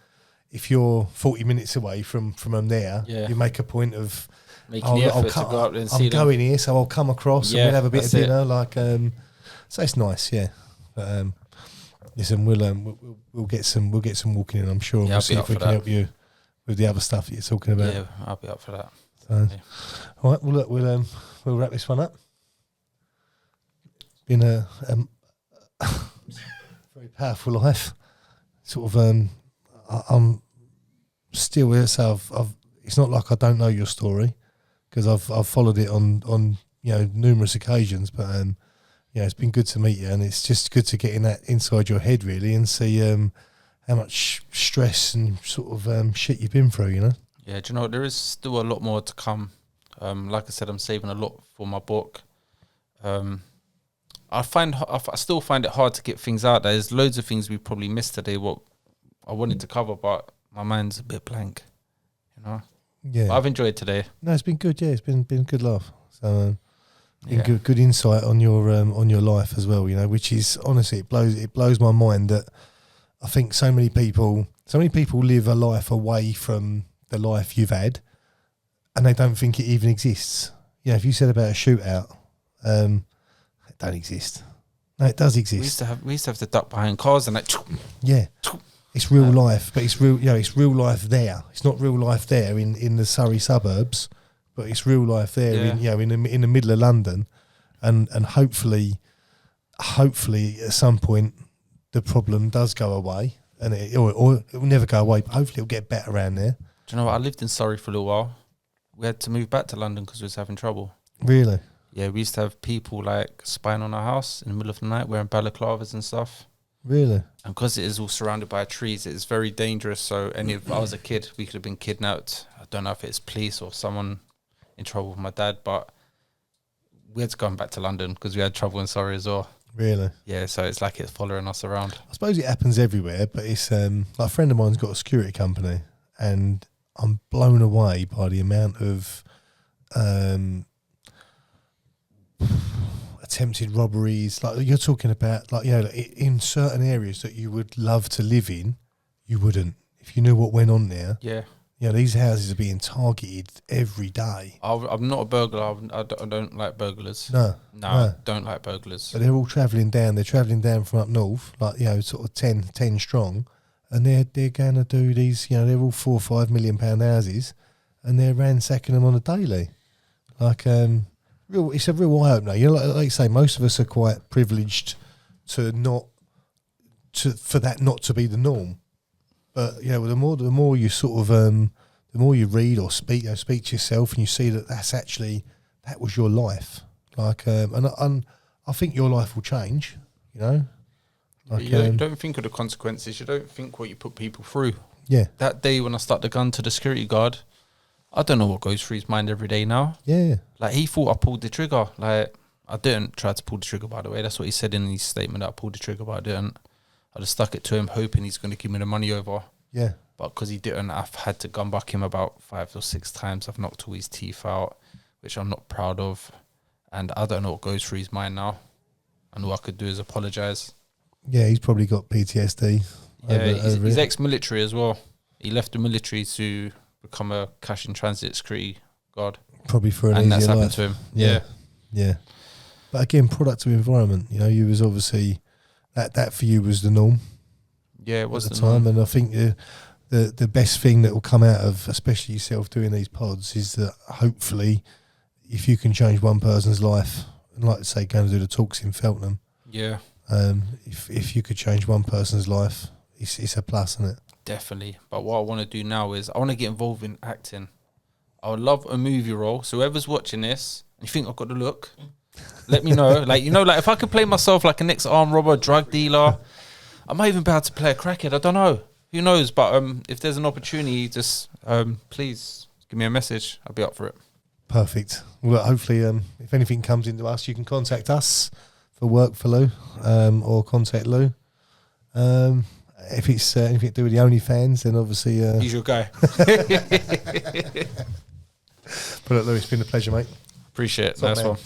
if you're 40 minutes away from them there, you make a point of making the effort to go up there and see them. I'm going here, so I'll come across and we'll have a bit of dinner. So it's nice, yeah. But listen, we'll get some walking in, I'm sure. And Yeah, we'll see if we can help you with the other stuff that you're talking about. Yeah, I'll be up for that. So, Yeah. all right, well look, we'll wrap this one up. Been a very powerful life. Sort of, I'm still here, so I've. It's not like I don't know your story, because I've followed it on numerous occasions. But it's been good to meet you, and it's just good to get in that inside your head really and see how much stress and sort of shit you've been through. You know. Yeah, do you know, there is still a lot more to come. Like I said, I'm saving a lot for my book. I still find it hard to get things out. There's loads of things we probably missed today, what I wanted to cover, but my mind's a bit blank, you know. Yeah, but I've enjoyed today. No, it's been good. Yeah, it's been a good laugh. So, good insight on your life as well. You know, which is honestly it blows my mind that I think so many people live a life away from the life you've had, and they don't think it even exists. You know, if you said about a shootout, it don't exist. No, it does exist. We used to have to duck behind cars and like. Yeah. It's real life, but it's real. It's real life there. It's not real life there in the Surrey suburbs, but it's real life there in the middle of London, and hopefully at some point the problem does go away, and it will never go away. But hopefully it'll get better around there. Do you know what? I lived in Surrey for a little while. We had to move back to London because we was having trouble. Really? Yeah, we used to have people like spying on our house in the middle of the night wearing balaclavas and stuff. Really? And because it is all surrounded by trees, it is very dangerous. So if I was a kid, we could have been kidnapped. I don't know if it's police or someone in trouble with my dad, but we had to go back to London because we had trouble in Surrey as well. Really? Yeah, so it's like it's following us around. I suppose it happens everywhere, but it's like a friend of mine's got a security company, and I'm blown away by the amount of attempted robberies. Like you're talking about, like, you know, in certain areas that you would love to live in, you wouldn't if you knew what went on there. Yeah. You know, these houses are being targeted every day. I'm not a burglar. I don't like burglars. No, I don't like burglars. But they're all travelling down. They're travelling down from up north, like, you know, sort of 10 strong, and they're going to do these. You know, they're all £4 or £5 million houses, and they're ransacking them on a daily. Like, it's a real eye opener. You know, like you say, most of us are quite privileged for that not to be the norm. But, you know, the more you sort of the more you read or speak to yourself, and you see that that was your life. Like, and I think your life will change. You know, like, you don't think of the consequences. You don't think what you put people through. Yeah. That day when I stuck the gun to the security guard, I don't know what goes through his mind every day now. Yeah. Like, he thought I pulled the trigger. Like, I didn't try to pull the trigger, by the way. That's what he said in his statement, that I pulled the trigger, but I didn't. I just stuck it to him, hoping he's going to give me the money over. Yeah. But because he didn't, I've had to gun back him about 5 or 6 times. I've knocked all his teeth out, which I'm not proud of. And I don't know what goes through his mind now. And all I could do is apologise. Yeah, he's probably got PTSD. Yeah, he's ex-military as well. He left the military to become a cash in transit security guard. Probably for an and easier that's happened life. to him. Yeah. But again, product of environment. You know, you was obviously that for you was the norm. Yeah, it was at the time, and I think the best thing that will come out of, especially yourself doing these pods, is that hopefully, if you can change one person's life, and like I say, going to do the talks in Feltham. Yeah. If you could change one person's life, it's a plus, isn't it? Definitely. But what I want to do now is I want to get involved in acting. I would love a movie role. So whoever's watching this, and you think I've got the look, let me know. Like, you know, like if I could play myself like an ex-armed robber, drug dealer, I might even be able to play a crackhead. I don't know. Who knows? But if there's an opportunity, just please give me a message. I'll be up for it. Perfect. Well, hopefully, if anything comes into us, you can contact us for work for Lew, or contact Lew. If it's anything to do with the OnlyFans, then obviously... He's your guy. But look, Lew, it's been a pleasure, mate. Appreciate it. Top Nice man. one.